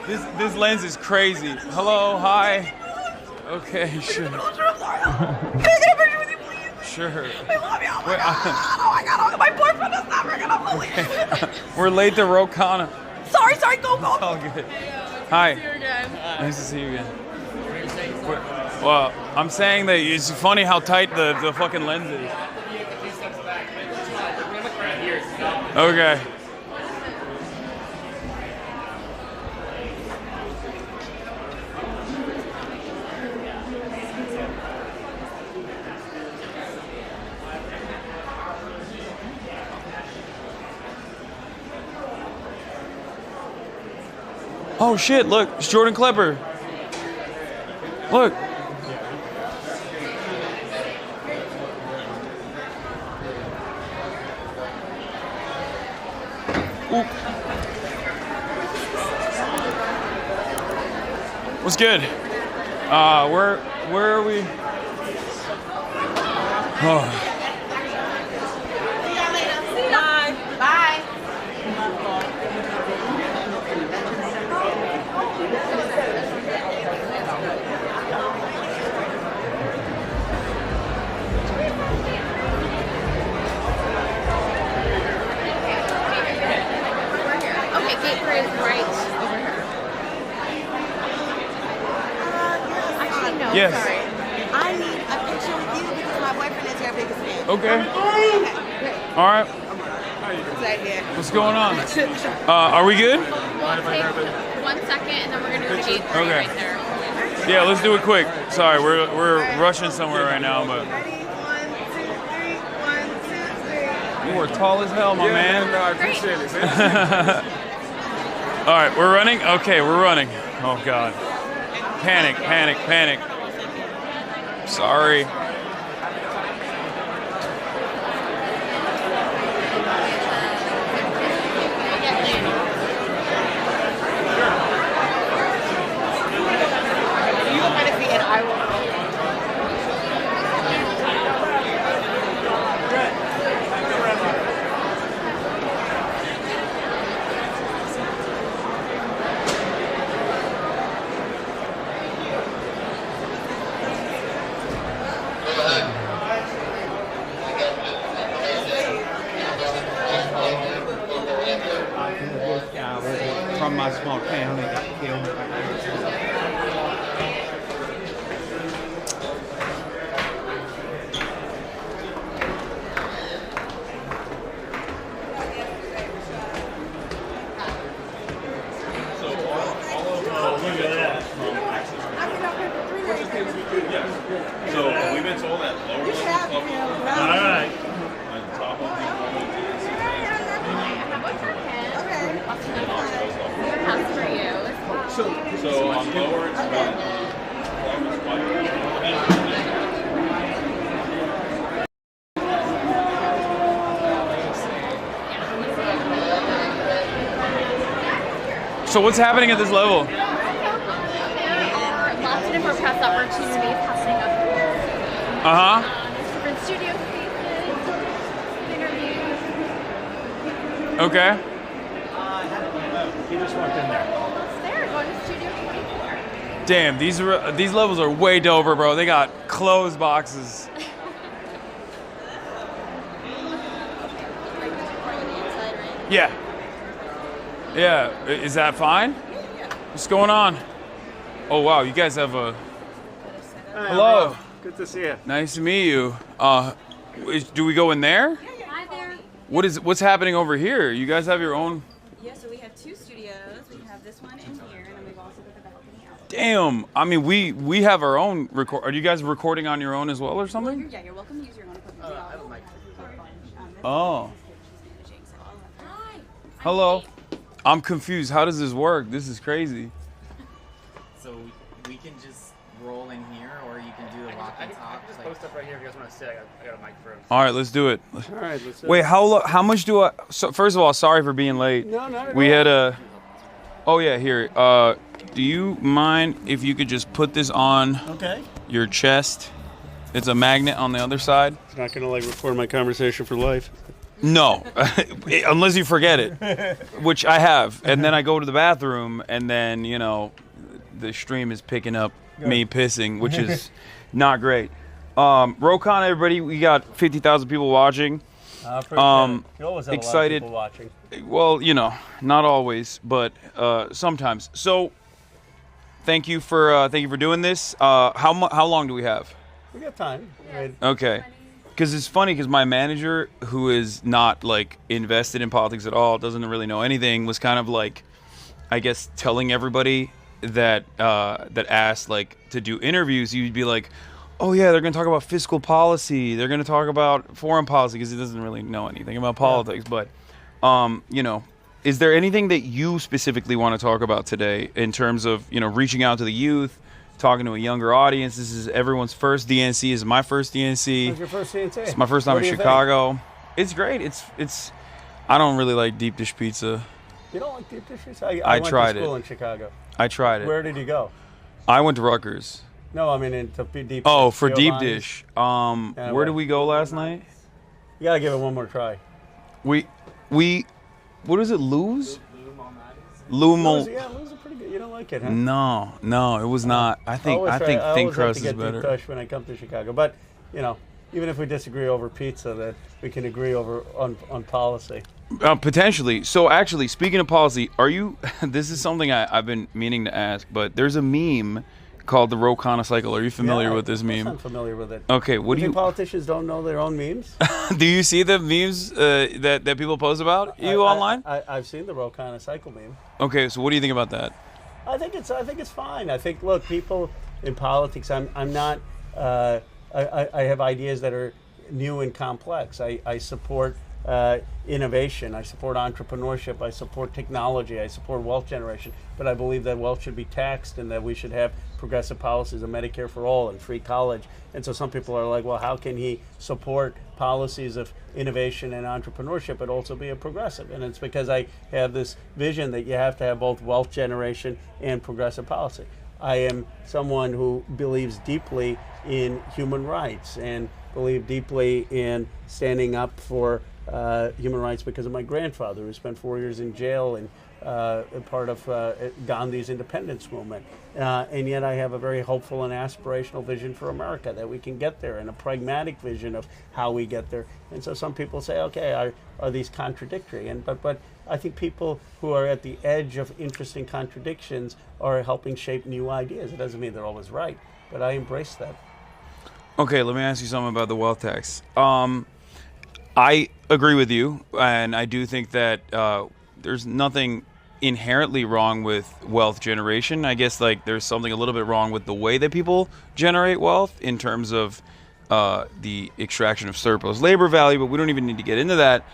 This lens is crazy. Hello, hi. Okay, sure. Can I get a picture with you, please? Sure. I love you. Oh my god. My boyfriend is not working. I'm lonely. Okay. We're late to Rokana. Sorry. Go. It's all good. Hi. Nice to see you again. Well, I'm saying that it's funny how tight the fucking lens is. Okay. Oh shit, look, it's Jordan Klepper. Look. Ooh. What's good? Where are we? Oh. Bye. Gate 3 is right over here. Actually, no. Yes. Sorry. I need a picture with you because my boyfriend is your biggest fan. Okay. All right. Right here. What's going on? Are we good? We'll take 1 second and then we're going to do the gate 3 Okay. right there. Yeah, let's do it quick. Sorry, we're rushing somewhere right now, but Ready? 1, 2, 3. 1, 2, 3. you are tall as hell, my man. No, I appreciate it, man. All right, we're running? Okay, we're running. Oh, God. Panic. Sorry. You look at me and I will. From my small town, they got killed. So we've been told that lower Alright. on top of Pass for you. so on lower it's So what's happening at this level? There are lots of different press opportunities happening up here. There's different studio spaces, interviews. Okay. He just walked in there. It's there, going to Studio 24. Damn, these levels are way doper, bro. They got closed boxes. Yeah. Yeah. Is that fine? What's going on? Oh wow, you guys have a. Hello. Good to see you. Nice to meet you. Do we go in there? Hi there. What's happening over here? You guys have your own. Yeah, so we have 2 studios. We have this one in here, and then we've also got the balcony out. Damn. I mean, we have our own record. Are you guys recording on your own as well or something? Yeah, you're welcome to use your own equipment. We also have a bunch. Oh. She's managing, so Hi. Hello. I'm confused. How does this work? This is crazy. So we can just roll in here, or you can do the walk and talk. Just like- post up right here if you guys want to sit. I got a mic for him. All right, let's do it. All right, let's Wait, how much do I? So first of all, sorry for being late. No, not at We all. had a. Oh yeah, here. Do you mind if you could just put this on Okay. your chest? It's a magnet on the other side. It's not gonna like record my conversation for life. No, unless you forget it, which I have. And then I go to the bathroom, and then, you know, the stream is picking up me pissing, which is not great. Rokon, everybody, we got 50,000 people watching. You always have excited. a lot of people watching. Well, you know, not always, but sometimes. So, thank you for doing this. How long do we have? We got time. Okay. Because it's funny, because my manager, who is not like invested in politics at all, doesn't really know anything, was kind of like, I guess, telling everybody that that asked like to do interviews, you'd be like, oh yeah, they're going to talk about fiscal policy, they're going to talk about foreign policy, because he doesn't really know anything about politics. But you know, is there anything that you specifically want to talk about today in terms of, you know, reaching out to the youth, talking to a younger audience? This is everyone's first DNC. This is my first DNC. What's your first DNC? It's my first time in Chicago. It's great. It's. I don't really like deep dish pizza. You don't like deep dish pizza? I went tried to school it. in Chicago. I tried it. Where did you go? I went to Rutgers. No, I mean into deep. Oh, dish. for deep Giovanni's. dish. Where did we go last night? You gotta give it one more try. We. What is it? Lou's? Lou's. Yeah, Lou's are pretty good. You don't like it, huh? No, it was not. I think thin crust is better. Deep dish when I come to Chicago, but you know, even if we disagree over pizza, that we can agree on policy. Potentially. So actually, speaking of policy, are you? This is something I've been meaning to ask, but there's a meme called the Rokana cycle. Are you familiar with this meme? I'm familiar with it. Okay, what do you? Politicians don't know their own memes? Do you see the memes that people post about you online? I've seen the Rokana cycle meme. Okay, so what do you think about that? I think it's fine. I think, look, people in politics. I'm not. I have ideas that are new and complex. I support innovation. I support entrepreneurship. I support technology. I support wealth generation. But I believe that wealth should be taxed and that we should have progressive policies of Medicare for all and free college. And so some people are like, well, how can he support policies of innovation and entrepreneurship but also be a progressive? And it's because I have this vision that you have to have both wealth generation and progressive policy. I am someone who believes deeply in human rights and believe deeply in standing up for human rights because of my grandfather, who spent 4 years in jail and part of Gandhi's independence movement. And yet I have a very hopeful and aspirational vision for America, that we can get there, and a pragmatic vision of how we get there. And so some people say, okay, are these contradictory? But I think people who are at the edge of interesting contradictions are helping shape new ideas. It doesn't mean they're always right, but I embrace that. Okay, let me ask you something about the wealth tax. I agree with you, and I do think that there's nothing inherently wrong with wealth generation. I guess like there's something a little bit wrong with the way that people generate wealth in terms of the extraction of surplus labor value, but we don't even need to get into that.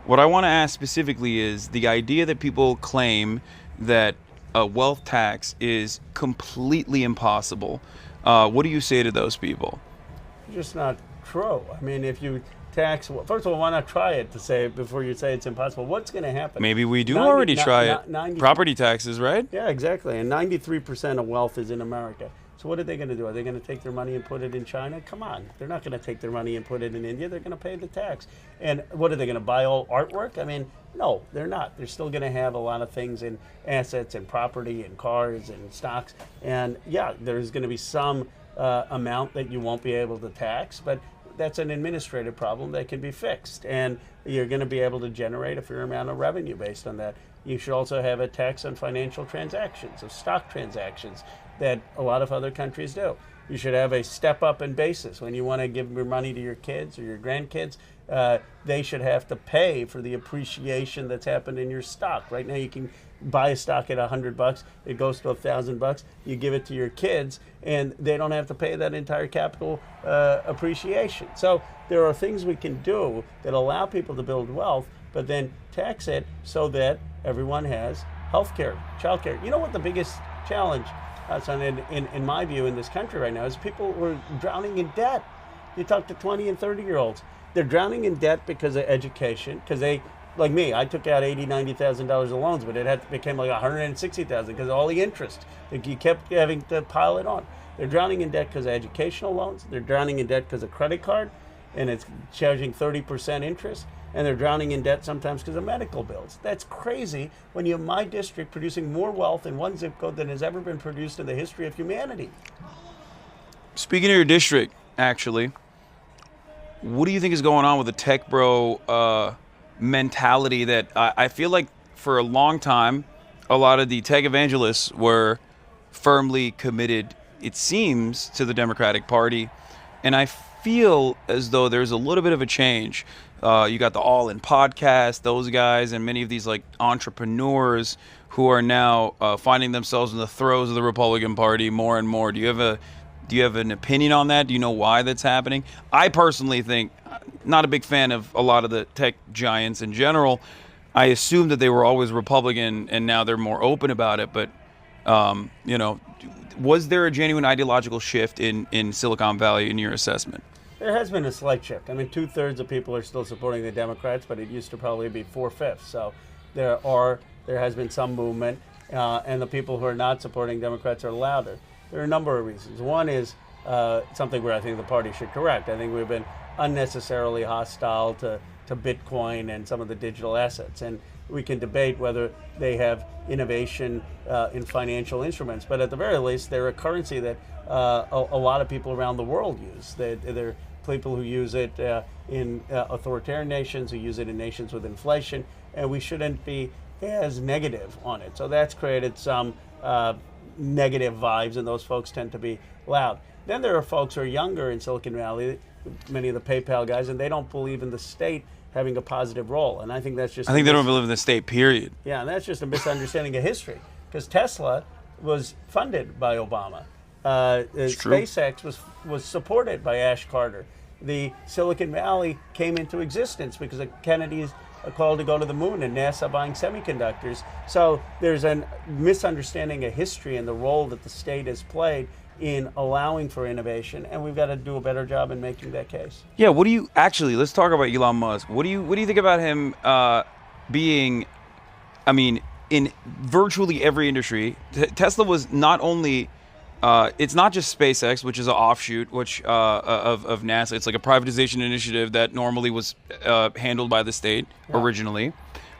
What I want to ask specifically is the idea that people claim that a wealth tax is completely impossible. What do you say to those people? Just not true. I mean, if you tax, first of all, why not try it to say before you say it's impossible? What's going to happen? Maybe we do already try it. Property taxes, right? Yeah, exactly. And 93% of wealth is in America. So what are they going to do? Are they going to take their money and put it in China? Come on. They're not going to take their money and put it in India. They're going to pay the tax. And what are they going to buy all artwork? I mean, no, they're not. They're still going to have a lot of things in assets and property and cars and stocks. And yeah, there's going to be some amount that you won't be able to tax, but that's an administrative problem that can be fixed. And you're going to be able to generate a fair amount of revenue based on that. You should also have a tax on financial transactions, of stock transactions, that a lot of other countries do. You should have a step up in basis. When you want to give your money to your kids or your grandkids, they should have to pay for the appreciation that's happened in your stock. Right now you can buy a stock at $100, it goes to $1,000, you give it to your kids, and they don't have to pay that entire capital appreciation. So there are things we can do that allow people to build wealth, but then tax it so that everyone has health care, child care. You know what the biggest challenge, Hasan, in my view in this country right now is people who are drowning in debt. You talk to 20 and 30-year-olds. They're drowning in debt because of education, because they, like me, I took out $80,000, $90,000 of loans, but it became like $160,000 because of all the interest. You kept having to pile it on. They're drowning in debt because of educational loans. They're drowning in debt because of credit card, and it's charging 30% interest. and they're drowning in debt sometimes because of medical bills. That's crazy when you have my district producing more wealth in one zip code than has ever been produced in the history of humanity. Speaking of your district, actually, what do you think is going on with the tech bro mentality that I feel like for a long time, a lot of the tech evangelists were firmly committed, it seems, to the Democratic Party. And I feel as though there's a little bit of a change. You got the All In podcast, those guys, and many of these like entrepreneurs who are now finding themselves in the throes of the Republican Party more and more. Do you have an opinion on that? Do you know why that's happening? I personally think, not a big fan of a lot of the tech giants in general. I assumed that they were always Republican, and now they're more open about it. But, was there a genuine ideological shift in Silicon Valley in your assessment? There has been a slight shift. I mean, 2/3 of people are still supporting the Democrats, but it used to probably be 4/5. So there has been some movement, and the people who are not supporting Democrats are louder. There are a number of reasons. One is something where I think the party should correct. I think we've been unnecessarily hostile to Bitcoin and some of the digital assets. And we can debate whether they have innovation in financial instruments. But at the very least, they're a currency that a lot of people around the world use. They're people who use it in authoritarian nations, who use it in nations with inflation. And we shouldn't be as negative on it. So that's created some negative vibes, and those folks tend to be loud. Then there are folks who are younger in Silicon Valley, many of the PayPal guys, and they don't believe in the state having a positive role. And I think that's just... I think they don't believe in the state, period. Yeah, and that's just a misunderstanding of history. Because Tesla was funded by Obama. SpaceX was supported by Ash Carter. The Silicon Valley came into existence because of Kennedy's call to go to the moon and NASA buying semiconductors. So there's a misunderstanding of history and the role that the state has played in allowing for innovation, and we've got to do a better job in making that case. Yeah, let's talk about Elon Musk. What do you think about him being, in virtually every industry? Tesla was not only, it's not just SpaceX, which is an offshoot of NASA. It's like a privatization initiative that normally was handled by the state originally,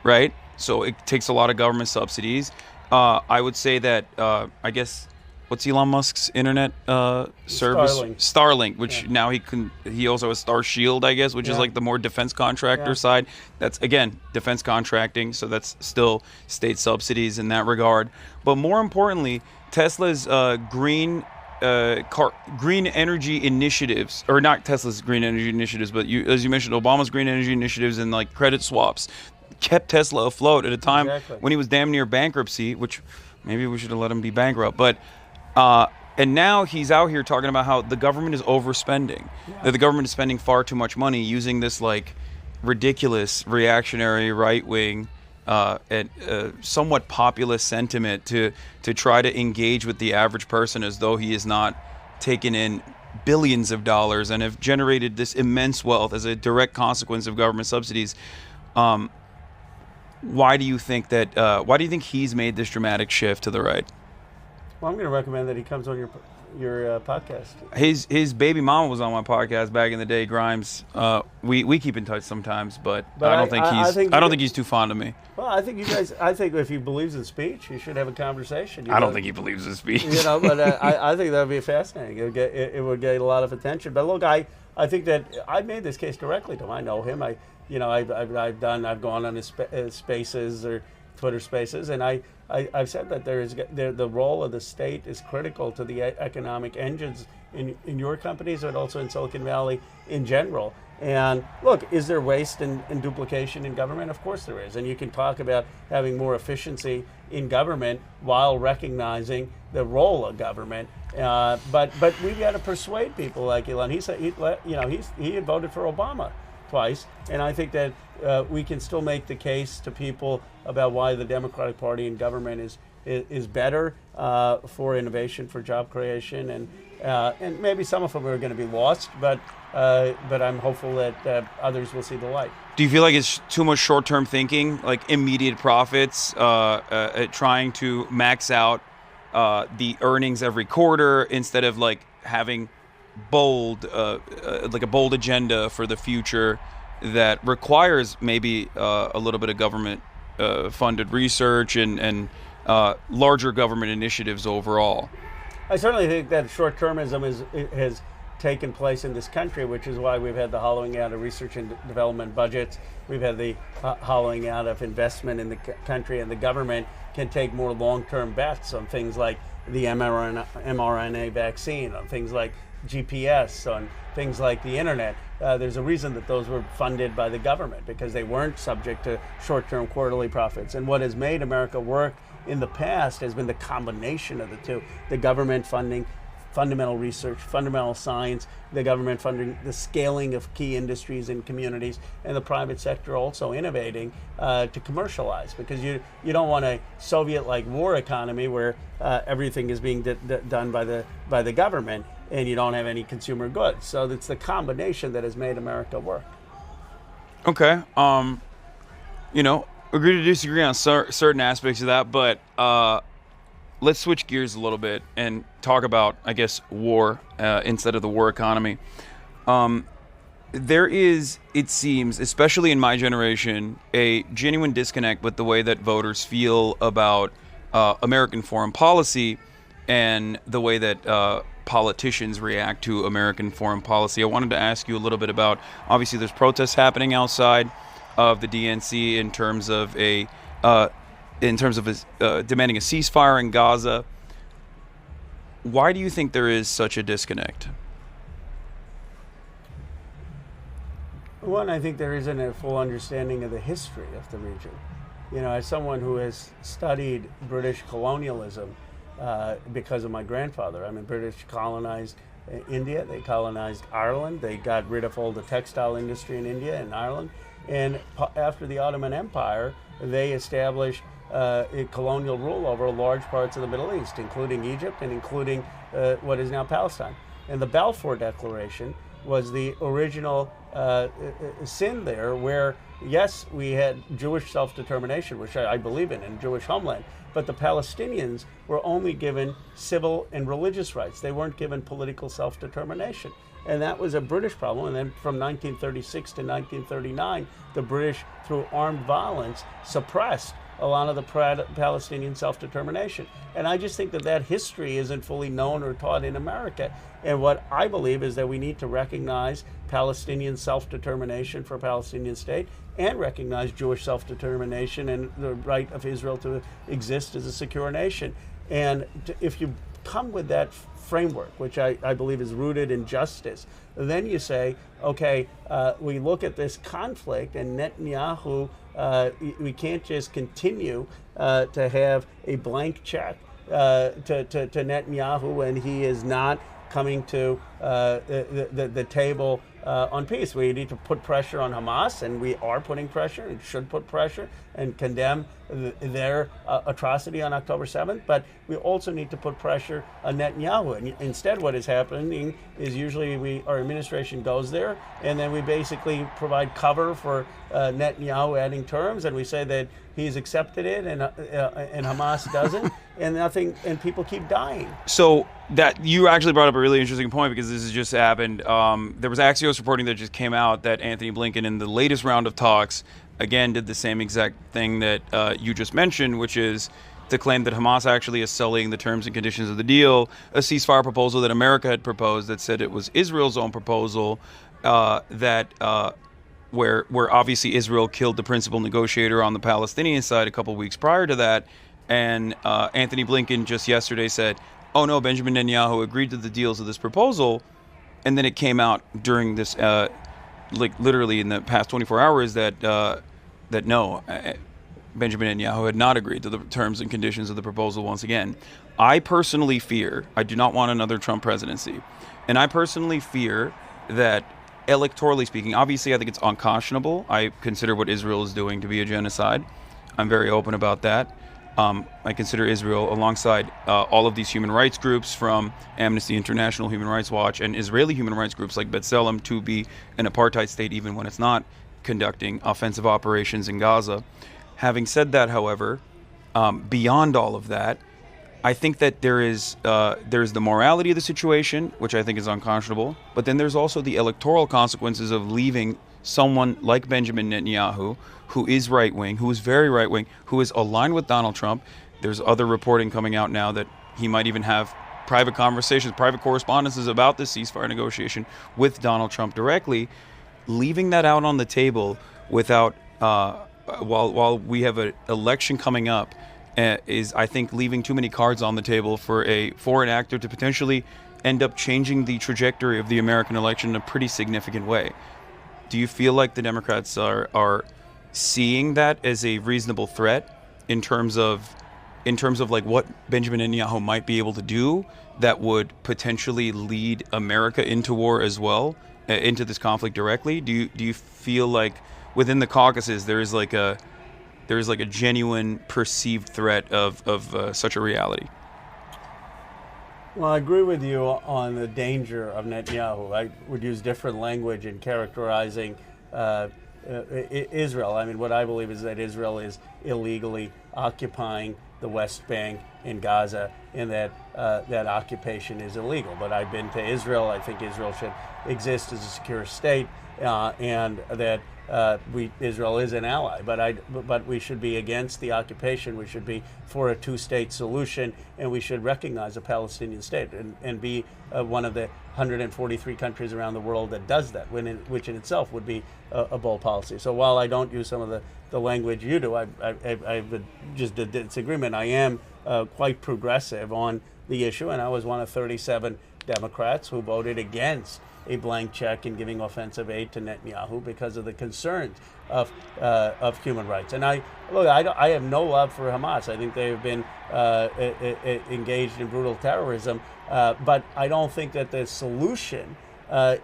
right? So it takes a lot of government subsidies. I would say that, what's Elon Musk's internet service? Starlink, which now he also has Starshield, I guess, which is like the more defense contractor side. That's, again, defense contracting, so that's still state subsidies in that regard. But more importantly, Tesla's green energy initiatives, or not Tesla's green energy initiatives, but as you mentioned, Obama's green energy initiatives and like credit swaps kept Tesla afloat at a time when he was damn near bankruptcy, which maybe we should have let him be bankrupt. But and now he's out here talking about how the government is overspending, that the government is spending far too much money, using this like ridiculous reactionary right wing and somewhat populist sentiment to try to engage with the average person as though he is not taken in billions of dollars and have generated this immense wealth as a direct consequence of government subsidies. Why do you think he's made this dramatic shift to the right? Well, I'm going to recommend that he comes on your podcast. His baby mama was on my podcast back in the day, Grimes. We keep in touch sometimes, but I don't think he's too fond of me. Well, I think if he believes in speech, you should have a conversation. I don't think he believes in speech. But I think that would be fascinating. It would get a lot of attention. But look, I think that I made this case directly to him. I know him. I've gone on his spaces or Twitter spaces, and I've said that the role of the state is critical to the economic engines in your companies, but also in Silicon Valley in general. And look, is there waste and duplication in government? Of course there is. And you can talk about having more efficiency in government while recognizing the role of government. But we've got to persuade people like Elon. He had voted for Obama twice, and I think that we can still make the case to people about why the Democratic Party in government is better for innovation, for job creation, and maybe some of them are going to be lost, but I'm hopeful that others will see the light. Do you feel like it's too much short-term thinking, like immediate profits, trying to max out the earnings every quarter instead of like having a bold agenda for the future? that requires maybe a little bit of government funded research and larger government initiatives overall. I certainly think that short-termism has taken place in this country, which is why we've had the hollowing out of research and development budgets. We've had the hollowing out of investment in the country, and the government can take more long-term bets on things like the mRNA vaccine, on things like GPS, on things like the internet. There's a reason that those were funded by the government, because they weren't subject to short-term quarterly profits. And what has made America work in the past has been the combination of the two. The government funding fundamental research, fundamental science, the government funding the scaling of key industries and communities, and the private sector also innovating to commercialize, because you don't want a Soviet-like war economy where everything is being done by the government and you don't have any consumer goods. So it's the combination that has made America work. Okay. Agree to disagree on certain aspects of that, but let's switch gears a little bit and talk about, I guess, war instead of the war economy. There is, it seems, especially in my generation, a genuine disconnect with the way that voters feel about American foreign policy and the way that politicians react to American foreign policy. I wanted to ask you a little bit about, obviously there's protests happening outside of the DNC in terms of demanding a ceasefire in Gaza. Why do you think there is such a disconnect? One, I think there isn't a full understanding of the history of the region. As someone who has studied British colonialism because of my grandfather, British colonized India, they colonized Ireland, they got rid of all the textile industry in India and Ireland, and after the Ottoman Empire, they established a colonial rule over large parts of the Middle East, including Egypt and including what is now Palestine. And the Balfour Declaration was the original sin there, where, yes, we had Jewish self-determination, which I believe in Jewish homeland, but the Palestinians were only given civil and religious rights. They weren't given political self-determination. And that was a British problem. And then from 1936 to 1939, the British, through armed violence, suppressed a lot of the Palestinian self-determination. And I just think that history isn't fully known or taught in America. And what I believe is that we need to recognize Palestinian self-determination for a Palestinian state, and recognize Jewish self-determination and the right of Israel to exist as a secure nation. And if you come with that framework, which I believe is rooted in justice, then you say, okay, we look at this conflict, and Netanyahu, we can't just continue to have a blank check to Netanyahu, and he is not coming to the table on peace. We need to put pressure on Hamas, and we are putting pressure and should put pressure and condemn their atrocity on October 7th. But we also need to put pressure on Netanyahu. And instead, what is happening is usually our administration goes there, and then we basically provide cover for Netanyahu adding terms, and we say that he's accepted it and Hamas doesn't, and nothing, and people keep dying. So that you actually brought up a really interesting point, because this has just happened. There was Axios reporting that just came out that Anthony Blinken, in the latest round of talks, again did the same exact thing that you just mentioned, which is to claim that Hamas actually is sullying the terms and conditions of the deal, a ceasefire proposal that America had proposed that said it was Israel's own proposal, where obviously Israel killed the principal negotiator on the Palestinian side a couple weeks prior to that. And Anthony Blinken just yesterday said, oh no, Benjamin Netanyahu agreed to the deals of this proposal. And then it came out during this, literally in the past 24 hours that no, Benjamin Netanyahu had not agreed to the terms and conditions of the proposal once again. I personally fear, I do not want another Trump presidency. And I personally fear that, electorally speaking, obviously I think it's unconscionable. I consider what Israel is doing to be a genocide. I'm very open about that. I consider Israel, alongside all of these human rights groups, from Amnesty International, Human Rights Watch, and Israeli human rights groups like B'Tselem, to be an apartheid state even when it's not conducting offensive operations in Gaza. Having said that, however, beyond all of that, I think that there's the morality of the situation, which I think is unconscionable, but then there's also the electoral consequences of leaving someone like Benjamin Netanyahu, who is right-wing, who is very right-wing, who is aligned with Donald Trump. There's other reporting coming out now that he might even have private conversations, private correspondences about the ceasefire negotiation with Donald Trump directly. Leaving that out on the table without, while we have an election coming up, is, I think, leaving too many cards on the table for a foreign actor to potentially end up changing the trajectory of the American election in a pretty significant way. Do you feel like the Democrats are seeing that as a reasonable threat in terms of like what Benjamin Netanyahu might be able to do that would potentially lead America into war as well, into this conflict directly? Do you feel like within the caucuses there is like a genuine perceived threat of such a reality? Well, I agree with you on the danger of Netanyahu. I would use different language in characterizing Israel. I mean, what I believe is that Israel is illegally occupying the West Bank in Gaza, and that that occupation is illegal. But I've been to Israel. I think Israel should exist as a secure state, and that Israel is an ally. But we should be against the occupation. We should be for a two-state solution, and we should recognize a Palestinian state and be one of the 143 countries around the world that does that, which in itself would be a bold policy. So while I don't use some of the language you do, I would just a disagreement. I am quite progressive on the issue, and I was one of 37 Democrats who voted against a blank check and giving offensive aid to Netanyahu because of the concerns of human rights. And I have no love for Hamas. I think they have been engaged in brutal terrorism, but I don't think that the solution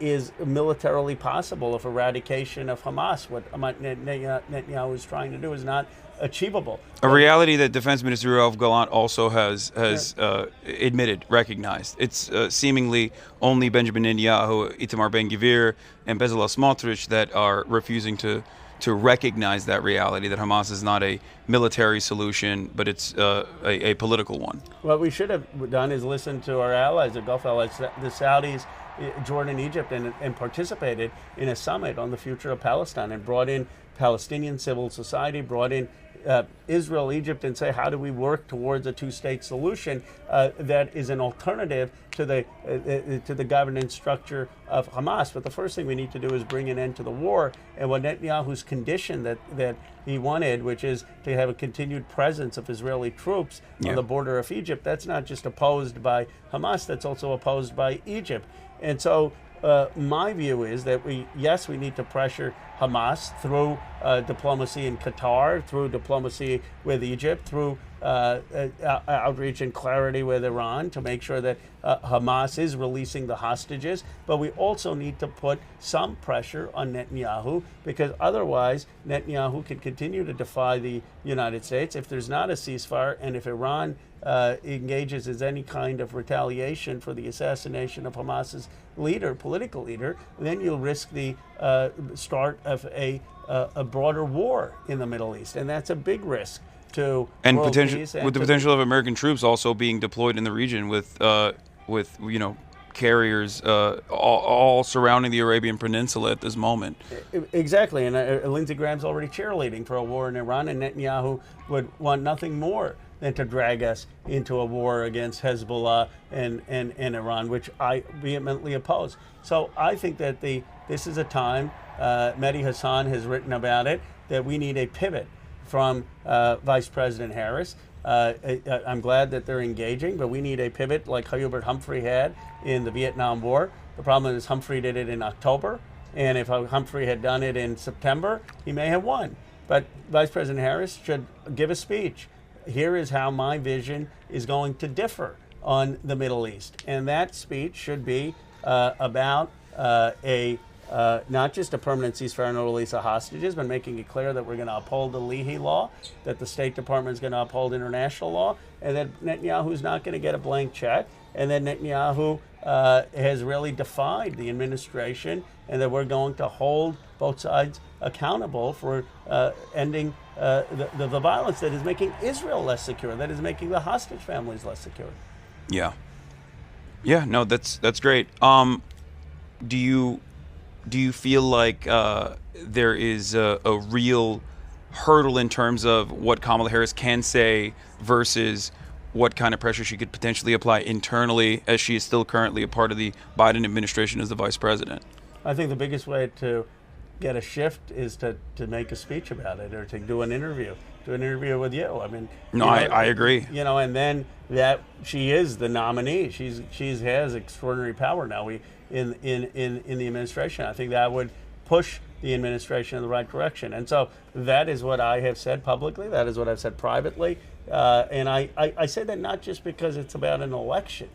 is militarily possible if eradication of Hamas. What Netanyahu is trying to do is not achievable. A reality that Defense Minister Yoav Gallant also has admitted, recognized. It's seemingly only Benjamin Netanyahu, Itamar Ben-Gvir, and Bezalel Smotrich that are refusing to recognize that reality, that Hamas is not a military solution, but it's a political one. What we should have done is listen to our allies, the Gulf allies, the Saudis, Jordan, Egypt, and participated in a summit on the future of Palestine and brought in Palestinian civil society, brought in Israel, Egypt, and say, how do we work towards a two-state solution that is an alternative to the governance structure of Hamas? But the first thing we need to do is bring an end to the war. And what Netanyahu's condition that he wanted, which is to have a continued presence of Israeli troops on the border of Egypt, that's not just opposed by Hamas, that's also opposed by Egypt. And so my view is that we need to pressure Hamas through diplomacy in Qatar, through diplomacy with Egypt, through outreach and clarity with Iran to make sure that Hamas is releasing the hostages. But we also need to put some pressure on Netanyahu, because otherwise Netanyahu can continue to defy the United States. If there's not a ceasefire, and if Iran engages in any kind of retaliation for the assassination of Hamas's political leader, then you'll risk the start of a broader war in the Middle East, and that's a big risk to and world potential peace with the potential of American troops also being deployed in the region with carriers all surrounding the Arabian Peninsula at this moment. Exactly, and Lindsey Graham's already cheerleading for a war in Iran, and Netanyahu would want nothing more than to drag us into a war against Hezbollah and Iran, which I vehemently oppose. So I think that this is a time, Mehdi Hasan has written about it, that we need a pivot from Vice President Harris. I'm glad that they're engaging, but we need a pivot like Hubert Humphrey had in the Vietnam War. The problem is Humphrey did it in October, and if Humphrey had done it in September, he may have won. But Vice President Harris should give a speech. Here is how my vision is going to differ on the Middle East. And that speech should be about not just a permanent ceasefire and a release of hostages, but making it clear that we're going to uphold the Leahy law, that the State Department is going to uphold international law, and that Netanyahu's not going to get a blank check, and that Netanyahu has really defied the administration, and that we're going to hold both sides accountable for ending the violence that is making Israel less secure, that is making the hostage families less secure. Yeah, no, that's great. Do do you feel like there is a real hurdle in terms of what Kamala Harris can say versus what kind of pressure she could potentially apply internally, as she is still currently a part of the Biden administration as the vice president? I think the biggest way to get a shift is to make a speech about it, or to do an interview. Do an interview with you. I mean, No, I agree. You know, and then that she is the nominee. She has extraordinary power now. In the administration, I think that would push the administration in the right direction. And so that is what I have said publicly. That is what I've said privately. And I say that not just because it's about an election.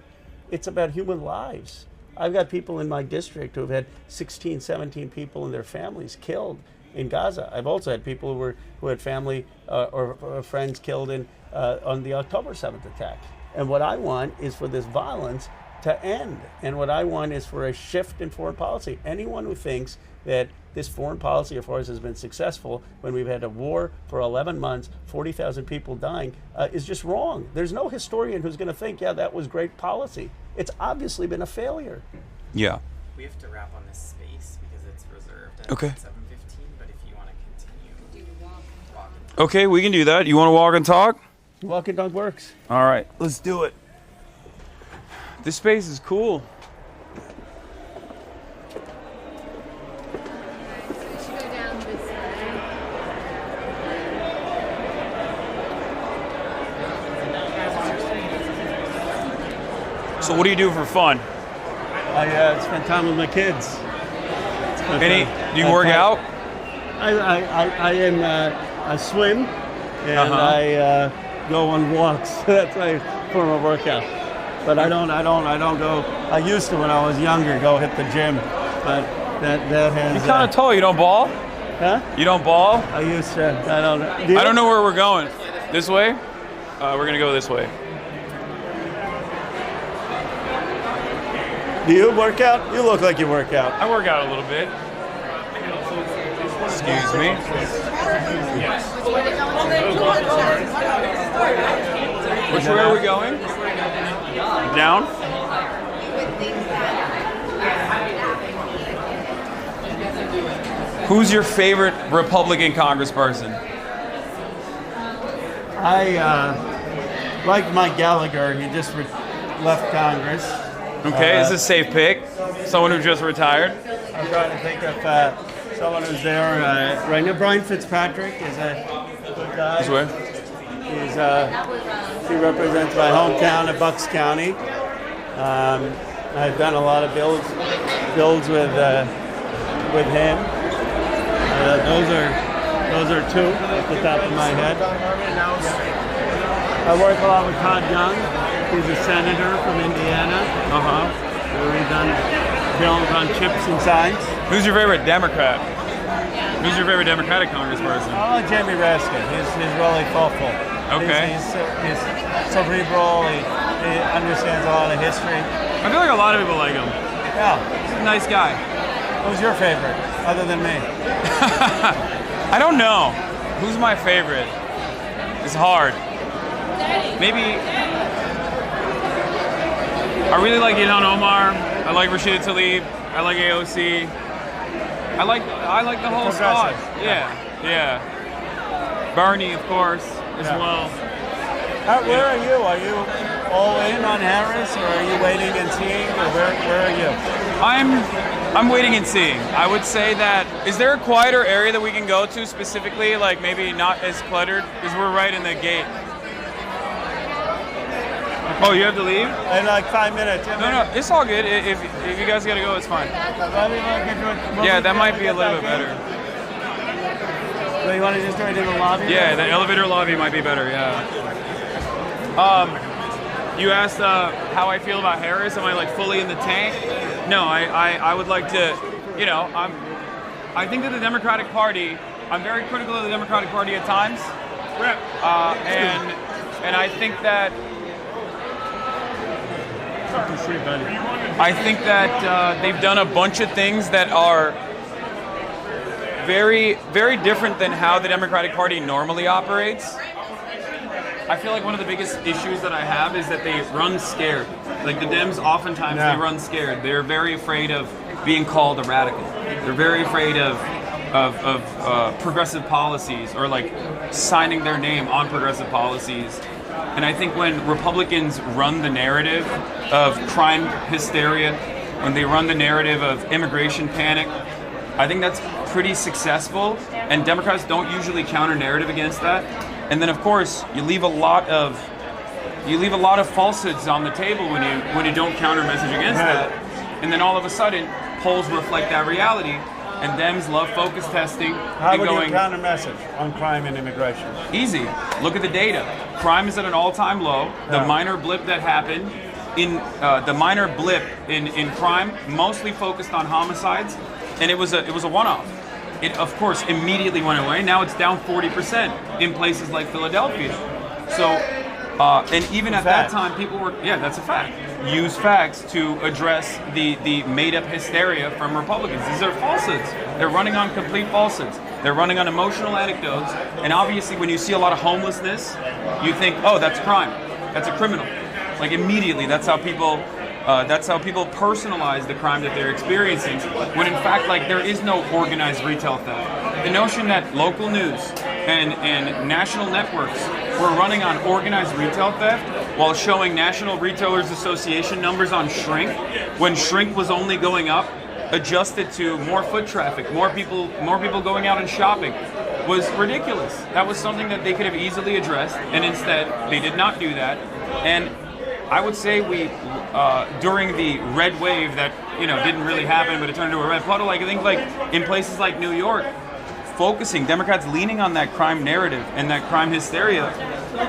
It's about human lives. I've got people in my district who have had 16, 17 people and their families killed in Gaza. I've also had people who had family or friends killed on the October 7th attack. And what I want is for this violence to end. And what I want is for a shift in foreign policy. Anyone who thinks that this foreign policy of ours has been successful when we've had a war for 11 months, 40,000 people dying, is just wrong. There's no historian who's going to think, yeah, that was great policy. It's obviously been a failure. Yeah. We have to wrap on this space because it's reserved at Okay. 7:15. But if you want to continue, walk. Okay, we can do that. You want to walk and talk? Walk and talk works. All right, let's do it. This space is cool. We should go down this way. So what do you do for fun? I spend time with my kids. Do you work out? I swim and I go on walks. That's my form of workout. But I don't go. I used to when I was younger go hit the gym, but that has. You're kind of tall. You don't ball? Huh? You don't ball? I used to. I don't. I don't know where we're going. This way? We're gonna go this way. Do you work out? You look like you work out. I work out a little bit. Excuse me. Which way are we going? Down? Who's your favorite Republican congressperson? I like Mike Gallagher. He just left Congress. Okay, this is a safe pick. Someone who just retired. I'm trying to think of someone who's there right now. Brian Fitzpatrick is a good guy. This way. He represents my hometown of Bucks County. I've done a lot of builds with him. Those are two at the top of my head. I work a lot with Todd Young. He's a senator from Indiana. We've done bills on chips and signs. Who's your favorite Democrat? Who's your favorite Democratic congressperson? I like Jamie Raskin. He's really thoughtful. Okay. He's cerebral. He understands a lot of history. I feel like a lot of people like him. Yeah. He's a nice guy. Who's your favorite, other than me? I don't know. Who's my favorite? It's hard. Maybe. I really like Ilhan Omar. I like Rashida Tlaib. I like AOC. I like the whole squad. Yeah. Bernie, of course, as well. Where are you? Are you all in on Harris, or are you waiting and seeing, or where are you? I'm waiting and seeing. I would say that, is there a quieter area that we can go to specifically, like maybe not as cluttered? Because we're right in the gate. Oh, you have to leave? In like 5 minutes. No, it's all good. If you guys gotta go, it's fine. Yeah, that might be a little bit better. So you want to just do it in the lobby? Yeah, the elevator lobby might be better, yeah. You asked how I feel about Harris. Am I like fully in the tank? No, I would like to, I think that the Democratic Party, I'm very critical of the Democratic Party at times. And I think that they've done a bunch of things that are very, very different than how the Democratic Party normally operates. I feel like one of the biggest issues that I have is that they run scared. Like the Dems, oftentimes they run scared. They're very afraid of being called a radical. They're very afraid of progressive policies or like signing their name on progressive policies. And I think when Republicans run the narrative of crime hysteria, when they run the narrative of immigration panic, I think that's pretty successful. And Democrats don't usually counter narrative against that. And then of course you leave a lot of falsehoods on the table when you don't counter message against that. And then all of a sudden polls reflect that reality. And Dems love focus testing. How would you counter message on crime and immigration? Easy. Look at the data. Crime is at an all-time low. The minor blip that happened in in crime mostly focused on homicides, and it was a one-off. It of course immediately went away. Now it's down 40% in places like Philadelphia. So, and even at that time, people were that's a fact. Use facts to address the made-up hysteria from Republicans. These are falsehoods. They're running on complete falsehoods. They're running on emotional anecdotes. And obviously, when you see a lot of homelessness, you think, oh, that's crime. That's a criminal. Like immediately, that's how people personalize the crime that they're experiencing. When in fact, like there is no organized retail theft. The notion that local news and national networks were running on organized retail theft while showing National Retailers Association numbers on shrink, when shrink was only going up, adjusted to more foot traffic, more people going out and shopping, was ridiculous. That was something that they could have easily addressed, and instead they did not do that. And I would say we, during the red wave that didn't really happen, but it turned into a red puddle. Like I think like in places like New York, Democrats leaning on that crime narrative and that crime hysteria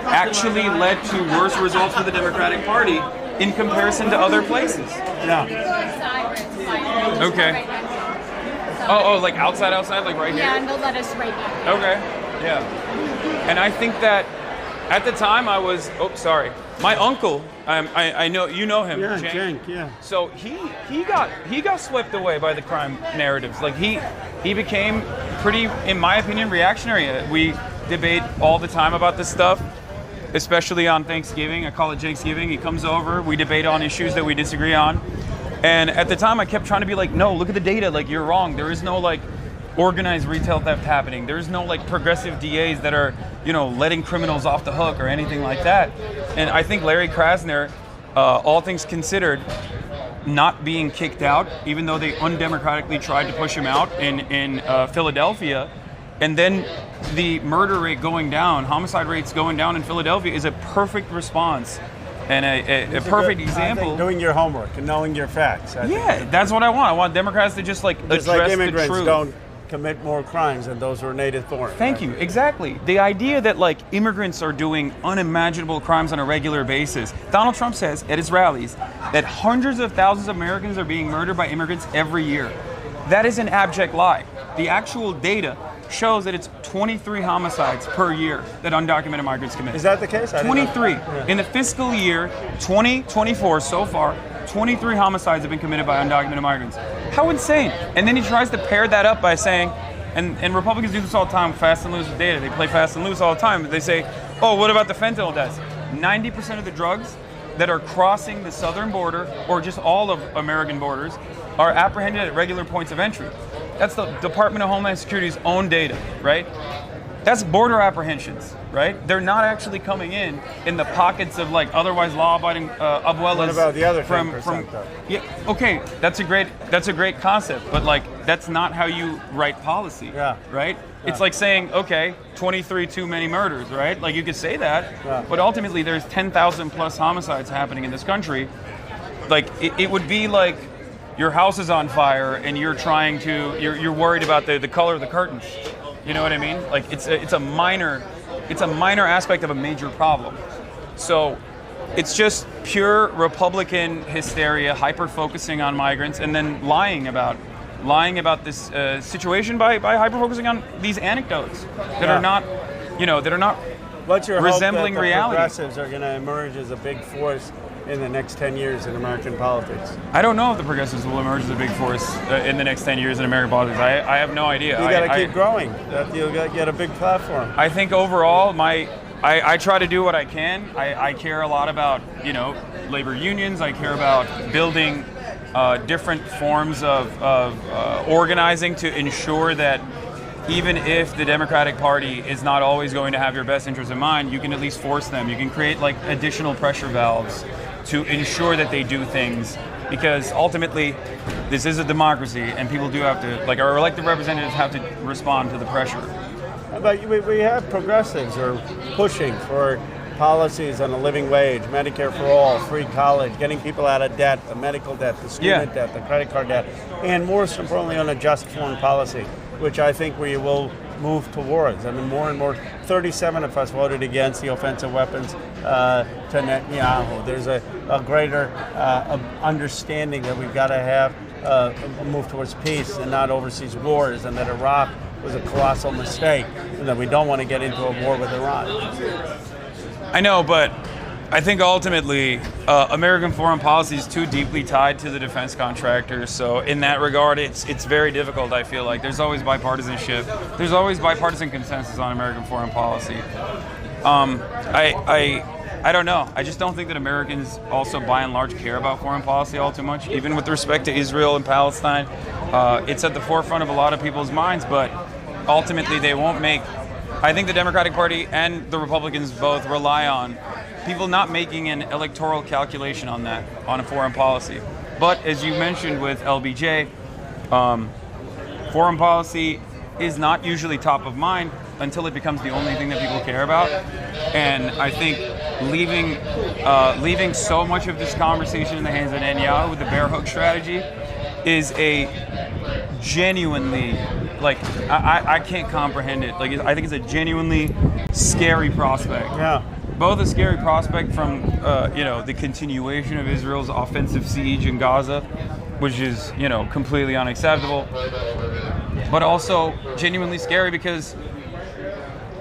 actually led to worse results for the Democratic Party in comparison to other places. Yeah. Okay. Oh, like outside, like right here? Yeah, and they'll let us right now. Okay, yeah. And I think that at the time I was, my uncle, I know, you know him, Yeah, Cenk. Cenk, yeah. So he got swept away by the crime narratives. Like he became pretty, in my opinion, reactionary. We debate all the time about this stuff, especially on Thanksgiving. I call it Janksgiving. He comes over, we debate on issues that we disagree on. And at the time I kept trying to be like, no, look at the data, like you're wrong. There is no like organized retail theft happening. There's no like progressive DAs that are, letting criminals off the hook or anything like that. And I think Larry Krasner, all things considered, not being kicked out, even though they undemocratically tried to push him out in Philadelphia, and then the murder rate going down, homicide rates going down in Philadelphia is a perfect response and a perfect example. Doing your homework and knowing your facts. That's what I want. I want Democrats to just like address like immigrants the truth. Don't commit more crimes than those who are native born. Thank you. Exactly. The idea that like immigrants are doing unimaginable crimes on a regular basis. Donald Trump says at his rallies that hundreds of thousands of Americans are being murdered by immigrants every year. That is an abject lie. The actual data shows that it's 23 homicides per year that undocumented migrants commit. Is that the case? 23. Yeah. In the fiscal year 2024 so far, 23 homicides have been committed by undocumented migrants. How insane. And then he tries to pair that up by saying, and Republicans do this all the time, fast and loose with data. They play fast and loose all the time. They say, oh, what about the fentanyl deaths? 90% of the drugs that are crossing the southern border, or just all of American borders, are apprehended at regular points of entry. That's the Department of Homeland Security's own data, right? That's border apprehensions, right? They're not actually coming in the pockets of like otherwise law-abiding abuelas. What about the other from 10% though? Yeah, okay, that's a great concept, but like that's not how you write policy, right? Yeah. It's like saying, okay, 23 too many murders, right? Like you could say that, but ultimately there's 10,000 plus homicides happening in this country. Like it would be like your house is on fire and you're worried about the color of the curtains. You know what I mean? Like it's a minor aspect of a major problem. So it's just pure Republican hysteria, hyper focusing on migrants, and then lying about this situation by hyper focusing on these anecdotes that are not, What's your resembling hope that the reality. progressives are going to emerge as a big force in the next 10 years in American politics? I don't know if the progressives will emerge as a big force in the next 10 years in American politics. I have no idea. You got to keep growing. You'll get a big platform. I think overall, I try to do what I can. I care a lot about, labor unions. I care about building different forms of organizing to ensure that even if the Democratic Party is not always going to have your best interests in mind, you can at least force them. You can create like additional pressure valves to ensure that they do things, because ultimately this is a democracy and people do have to, like our elected representatives have to respond to the pressure. But we have progressives who are pushing for policies on a living wage, Medicare for all, free college, getting people out of debt, the medical debt, the student debt, the credit card debt, and most importantly on a just foreign policy, which I think we will move towards. I mean, more and more, 37 of us voted against the offensive weapons to Netanyahu. There's a greater understanding that we've got to have a move towards peace and not overseas wars, and that Iraq was a colossal mistake, and that we don't want to get into a war with Iran. I know, but I think ultimately American foreign policy is too deeply tied to the defense contractors. So in that regard, it's very difficult. I feel like there's always bipartisanship. There's always bipartisan consensus on American foreign policy. I don't know. I just don't think that Americans also by and large care about foreign policy all too much. Even with respect to Israel and Palestine, it's at the forefront of a lot of people's minds, but ultimately they won't make. I think the Democratic Party and the Republicans both rely on people not making an electoral calculation on that, on a foreign policy. But as you mentioned with LBJ, foreign policy is not usually top of mind until it becomes the only thing that people care about. And I think leaving so much of this conversation in the hands of Netanyahu with the bear hug strategy is a genuinely, like, I can't comprehend it. Like, I think it's a genuinely scary prospect. Yeah. Both a scary prospect from, the continuation of Israel's offensive siege in Gaza, which is, completely unacceptable, but also genuinely scary because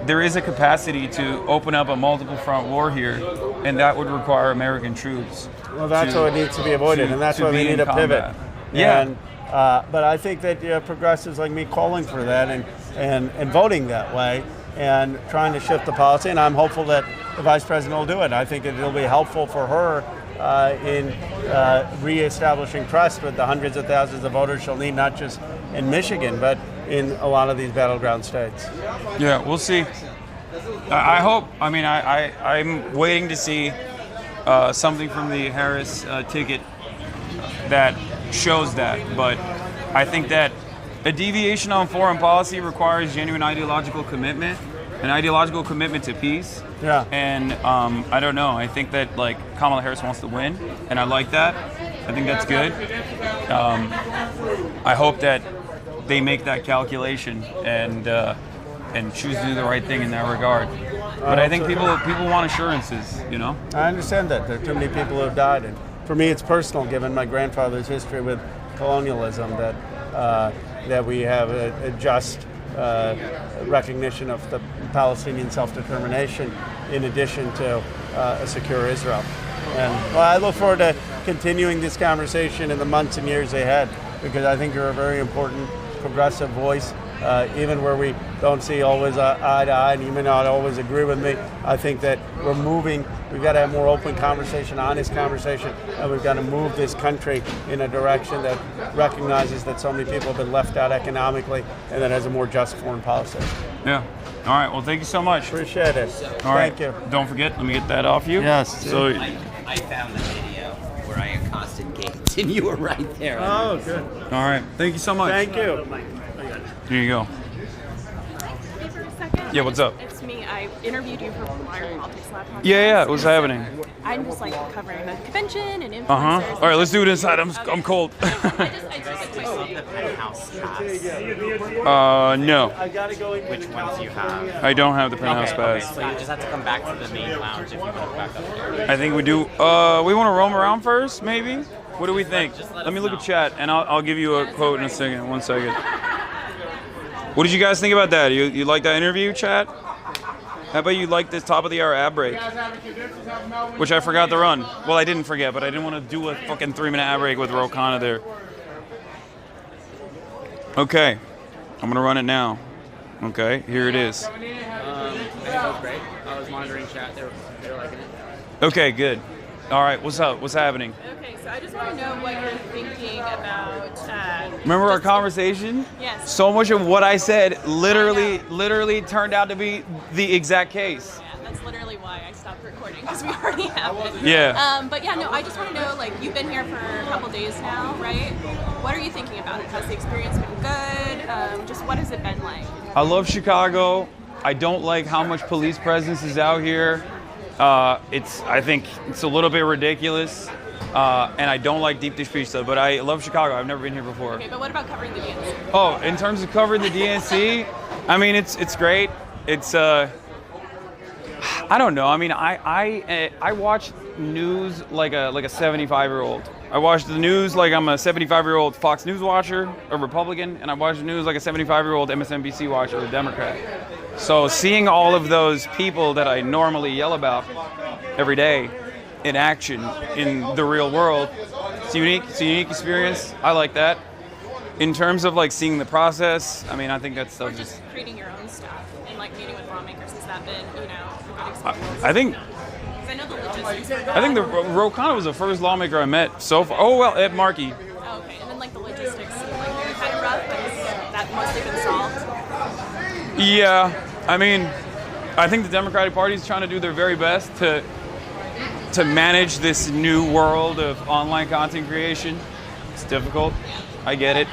there is a capacity to open up a multiple front war here, and that would require American troops. Well, that's what needs to be avoided, and that's why we need a pivot. Yeah. And, but I think that progressives like me calling for that and voting that way and trying to shift the policy, and I'm hopeful that the Vice President will do it. I think it'll be helpful for her in reestablishing trust with the hundreds of thousands of voters she'll need, not just in Michigan, but in a lot of these battleground states. Yeah, we'll see. I hope. I mean, I'm waiting to see something from the Harris ticket that shows that, but I think that a deviation on foreign policy requires genuine ideological commitment, an ideological commitment to peace. Yeah. And I don't know. I think that like Kamala Harris wants to win, and I like that. I think that's good. I hope that they make that calculation and choose to do the right thing in that regard. But I think people want assurances. I understand that. There are too many people who have died, and for me, it's personal, given my grandfather's history with colonialism, that we have a just recognition of the Palestinian self-determination in addition to a secure Israel. And I look forward to continuing this conversation in the months and years ahead, because I think you're a very important progressive voice, even where we don't see always eye to eye, and you may not always agree with me. I think that we're moving. We've got to have more open conversation, honest conversation, and we've got to move this country in a direction that recognizes that so many people have been left out economically, and that has a more just foreign policy. Yeah. All right. Well, thank you so much. Appreciate it. All right. Thank you. Don't forget. Let me get that off you. Yes. So. I found the video where I accosted Gates, and you were right there. Oh, good. All right. Thank you so much. Thank you. Here you go. Hey, for a second. Yeah, what's up? It's me. I interviewed you for Flyer Politics Lab podcast. Yeah. What's happening? I'm just covering the convention and influencers. All right. Let's do it inside. I'm cold. I just like Penthouse pass. No. Which ones do you have? I don't have the penthouse pass. So you just have to come back to the main lounge if you want to go back up here. I think we do. We want to roam around first, maybe. What do we think? let Let me us look know. at chat, and I'll give you a quote in a second. 1 second. What did you guys think about that? You like that interview, chat? How about you like this top of the hour ad break? Which I forgot to run. Well, I didn't forget, but I didn't want to do a fucking 3-minute ad break with Rokana there. Okay. I'm going to run it now. Okay, here it is. I think that was great. I was monitoring chat. They were liking it. Okay, good. All right, what's up? What's happening? Okay, so I just want to know what you're thinking about. Remember our conversation? Yes. So much of what I said literally turned out to be the exact case. Yeah, that's literally why I stopped recording, because we already have it. Yeah. But yeah, no, I just want to know, like, you've been here for a couple days now, right? What are you thinking about it? Has the experience been good? Just what has it been like? I love Chicago. I don't like how much police presence is out here. I think it's a little bit ridiculous, and I don't like deep dish pizza, but I love Chicago. I've never been here before. Okay, but what about covering the DNC? Oh, in terms of covering the DNC, I mean, it's great. It's I don't know. I mean, I watch news like a 75-year-old. I watch the news like I'm a 75-year-old Fox News watcher, a Republican, and I watch the news like a 75-year-old MSNBC watcher, a Democrat. So seeing all of those people that I normally yell about every day in action in the real world, it's unique. It's a unique experience. I like that. In terms of like seeing the process, I mean, I think that's Or just creating your own stuff and like meeting with lawmakers. Has that been, a good experience? I think. 'Cause I know the logistics. I think the Rokana was the first lawmaker I met so far. Oh well, Ed Markey. Oh, okay, and then like the logistics, like they're kind of rough, but has that mostly been solved? Yeah, I mean, I think the Democratic Party is trying to do their very best to manage this new world of online content creation. It's difficult. I get it.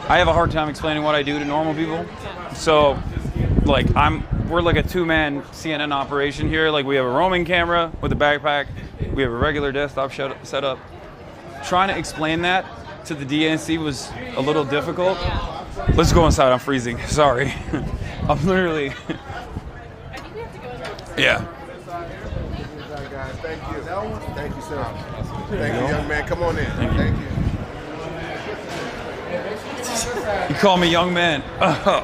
I have a hard time explaining what I do to normal people. So, like, we're like a two-man CNN operation here. Like, we have a roaming camera with a backpack. We have a regular desktop set up. Trying to explain that to the DNC was a little difficult. Let's go inside. I'm freezing. Sorry. I'm literally. I think we have to go in. Yeah. Thank you. Thank you, sir. Thank you, young man. Come on in. Thank you. You call me young man. Oh,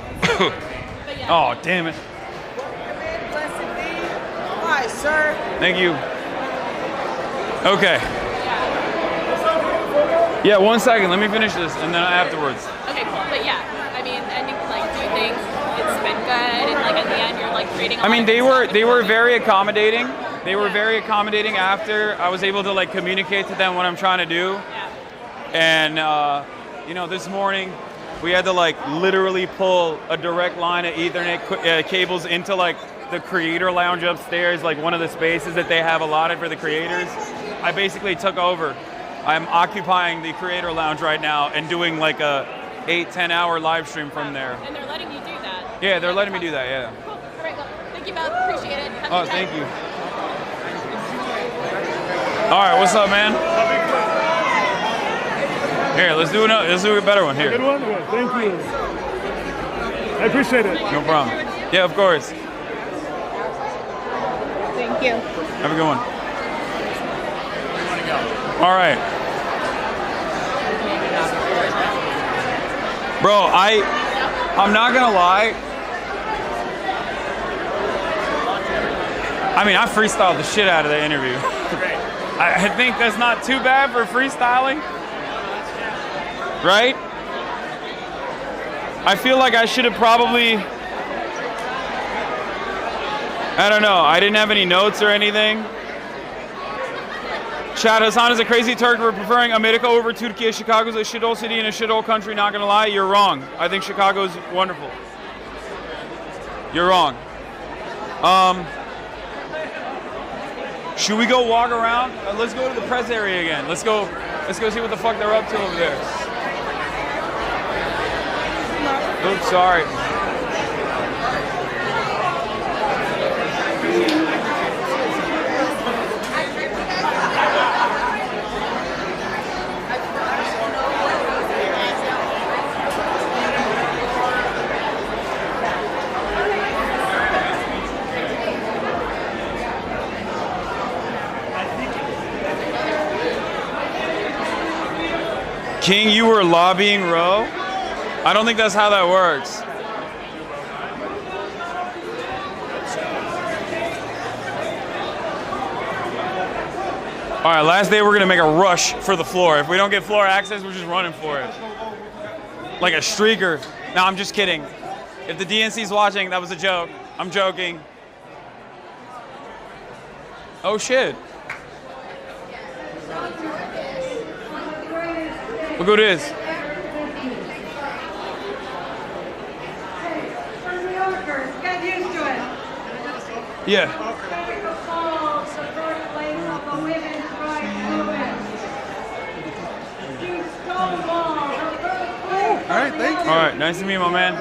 damn it. Hi, sir. Thank you. Okay. Yeah, 1 second. Let me finish this, and then afterwards. Okay, cool. But yeah, I mean, I think like, do you think it's been good, and like at the end you're like creating? I mean, they were very accommodating. They were very accommodating after I was able to like communicate to them what I'm trying to do. And this morning we had to like literally pull a direct line of Ethernet cables into like the creator lounge upstairs, like one of the spaces that they have allotted for the creators. I basically took over. I'm occupying the creator lounge right now and doing like a 8-10 hour live stream from there. And they're letting you do that. Yeah, they're letting me do that. Yeah. Cool. All right, well, thank you both. Appreciate it. Have a Oh, good thank night. you. All right, what's up, man? Here, let's do a better one here. Good one? Good. Thank you. I appreciate it. No problem. Yeah, of course. Thank you. Have a good one. All right. Bro, I'm not gonna lie. I mean, I freestyled the shit out of the interview. I think that's not too bad for freestyling. Right? I feel like I should have probably, I don't know, I didn't have any notes or anything. Chad, Hasan is a crazy Turk. We're preferring America over Turkey. Chicago's a shithole city and a shithole country, not gonna lie. You're wrong. I think Chicago's wonderful. You're wrong. Should we go walk around? Let's go to the press area again. Let's go see what the fuck they're up to over there. Oops, sorry. King, you were lobbying Roe? I don't think that's how that works. All right, last day we're gonna make a rush for the floor. If we don't get floor access, we're just running for it. Like a streaker. No, I'm just kidding. If the DNC's watching, that was a joke. I'm joking. Oh shit. Look who it is. Get used to it. Yeah. All right, thank you. All right, nice to meet you, my man.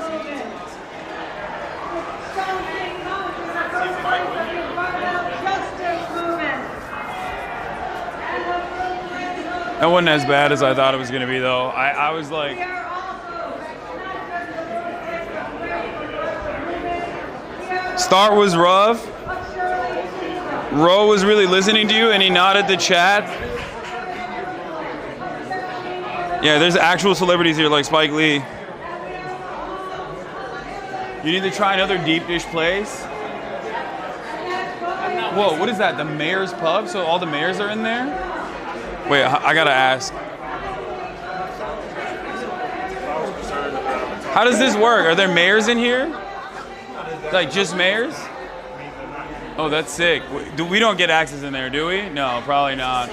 That wasn't as bad as I thought it was going to be, though. I was like... Start was rough. Ro was really listening to you, and he nodded the chat. Yeah, there's actual celebrities here like Spike Lee. You need to try another deep dish place. Whoa, what is that? The mayor's pub? So all the mayors are in there? Wait, I gotta ask. How does this work? Are there mayors in here? Like just mayors? Oh, that's sick. We don't get access in there, do we? No, probably not.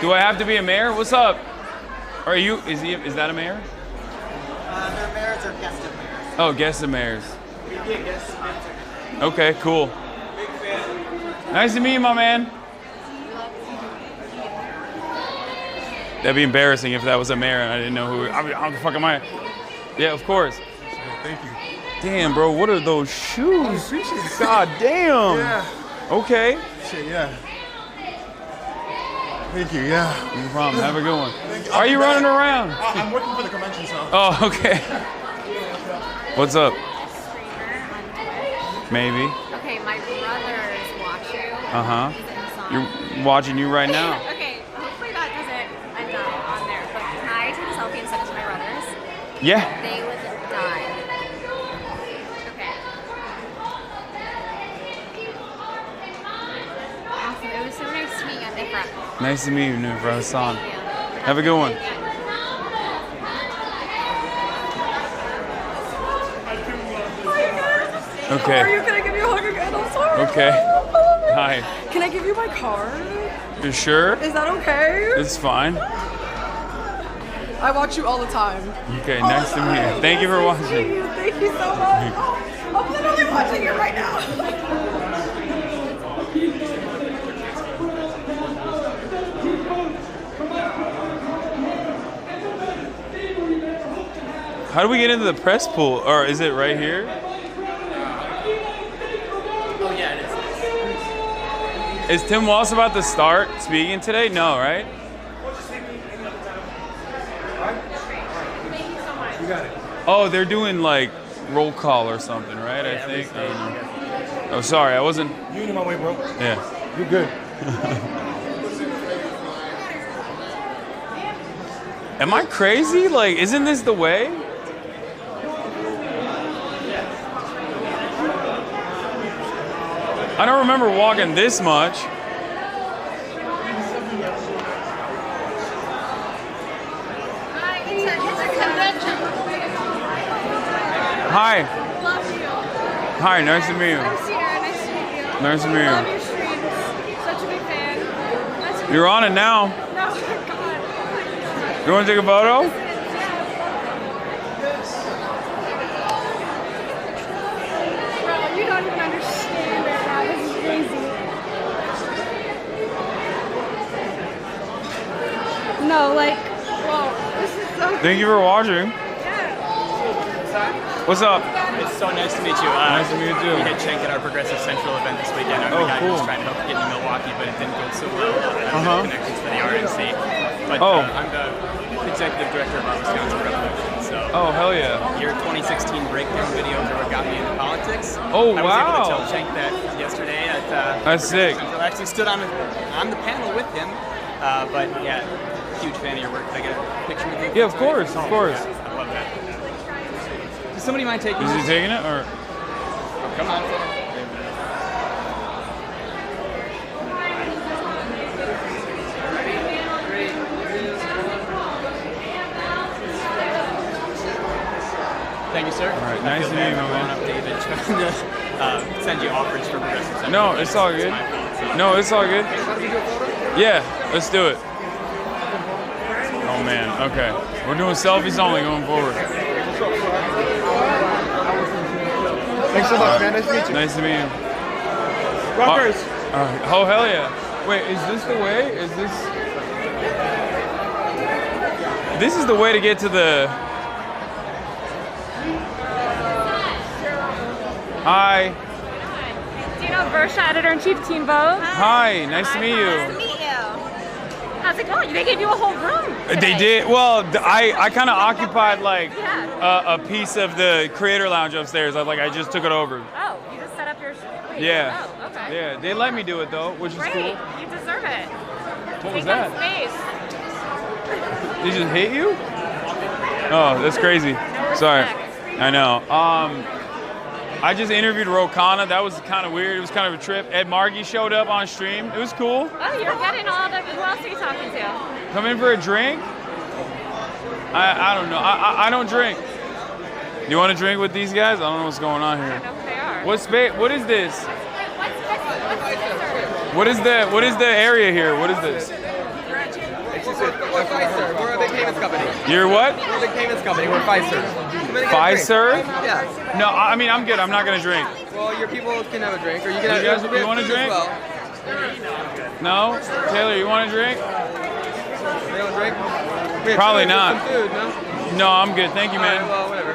Do I have to be a mayor? What's up? Are you? Is that a mayor? They're mayors or guest of mayors. Oh, guest of mayors. We get guest of mayors. Okay, cool. Nice to meet you, my man. That'd be embarrassing if that was a mayor and I didn't know who. How the fuck am I? Yeah, of course. Thank you. Damn, bro, what are those shoes? Appreciate it. God damn. Yeah. Okay. Shit, yeah. Thank you, yeah. No problem. Have a good one. Are you running around? I'm working for the convention, so. Oh, okay. What's up? Maybe. Okay, my brothers watch you. Uh-huh. You're watching you right now. Okay, hopefully that doesn't end up on there, but can I take a selfie and send it to my brothers? Yeah. They would die. Okay. Awesome. It was so nice to meet you. I'm Ifra. Nice to meet you, Nufra Hasan. Have a good one. Okay. How are you? Can I give you a hug again? I'm sorry. Okay. Hi. Can I give you my card? You sure? Is that okay? It's fine. I watch you all the time. Okay, nice to meet you. Thank you for watching. Thank you so much. Oh, I'm literally watching you right now. How do we get into the press pool? Or is it right here? Oh yeah, it is. Is Tim Walsh about to start speaking today? No, right? You got it. Oh, they're doing like roll call or something, right? I think. I don't know. Oh, sorry, I wasn't. You in my way, bro. Yeah. You're good. Am I crazy? Like, isn't this the way? I don't remember walking this much. Hi. Love you. Hi, nice to meet you. I'm Sierra. Nice to meet you. Nice to meet Love you. your streams. Such a big fan. Nice to meet You're on it now. No, oh my God. You want to take a photo? Bro, you don't even understand right now. This is crazy. No, like, whoa. This is so Thank you for watching. What's up? It's so nice to meet you. Nice to meet you too. We had Cenk at our Progressive Central event this weekend. Oh, I cool. was trying to help get into Milwaukee, but it didn't go so well. Connections for the RNC. But I'm the executive director of our Wisconsin Revolution. So hell yeah. Your 2016 breakdown videos are what got me into politics. Oh, I was able to tell wow. Cenk that yesterday at That's sick. Central. I actually stood on the panel with him. But yeah, huge fan of your work. Can I get a picture with you? Yeah, of course, of course. I love that. Does somebody mind taking Is he this? taking it or? Come on. Thank you, sir. All right, nice to meet you, man. Up, David, trying to send you offers for Progressive Central. No, it's all good. No, it's all good. Yeah, let's do it. man. Okay. We're doing selfies only going forward. Thanks so much, man. Nice to meet you. Nice to meet you. Rockers. Oh, hell yeah. Wait, is this the way? Is this... This is the way to get to the... Hi. Do you know Versha, editor-in-chief, Teen Vogue? Hi, nice to meet you. Nice to meet you. How's it going? They gave you a whole room today. They did. Well, I kind of occupied like a piece of the creator lounge upstairs. I just took it over. Oh, you just set up your... Wait, Yeah. Oh, okay. Yeah, they let me do it though, which is Great. cool. You deserve it. What was Take up that? space. They just hit you? Oh, that's crazy. Sorry. I know. I just interviewed Rokana. That was kind of weird. It was kind of a trip. Ed Margey showed up on stream. It was cool. Oh, you're getting all the... Who else are you talking to? Come in for a drink? I don't know. I don't drink. You want to drink with these guys? I don't know what's going on I here. don't know who they are. What space? What is this? What is the area here? What is this? We're Fiserv. We're a big payments company. You're what? We're a big payments company. We're Fiserv. Fiserv? Yeah. No, I mean I'm good. I'm not gonna drink. Well, your people can have a drink, or you can have. You guys, you want a food as drink? well. No, Taylor, you want a drink? You want a drink? We have Probably food, not. Some food, no? No, I'm good. Thank you, All man. right, well, whatever.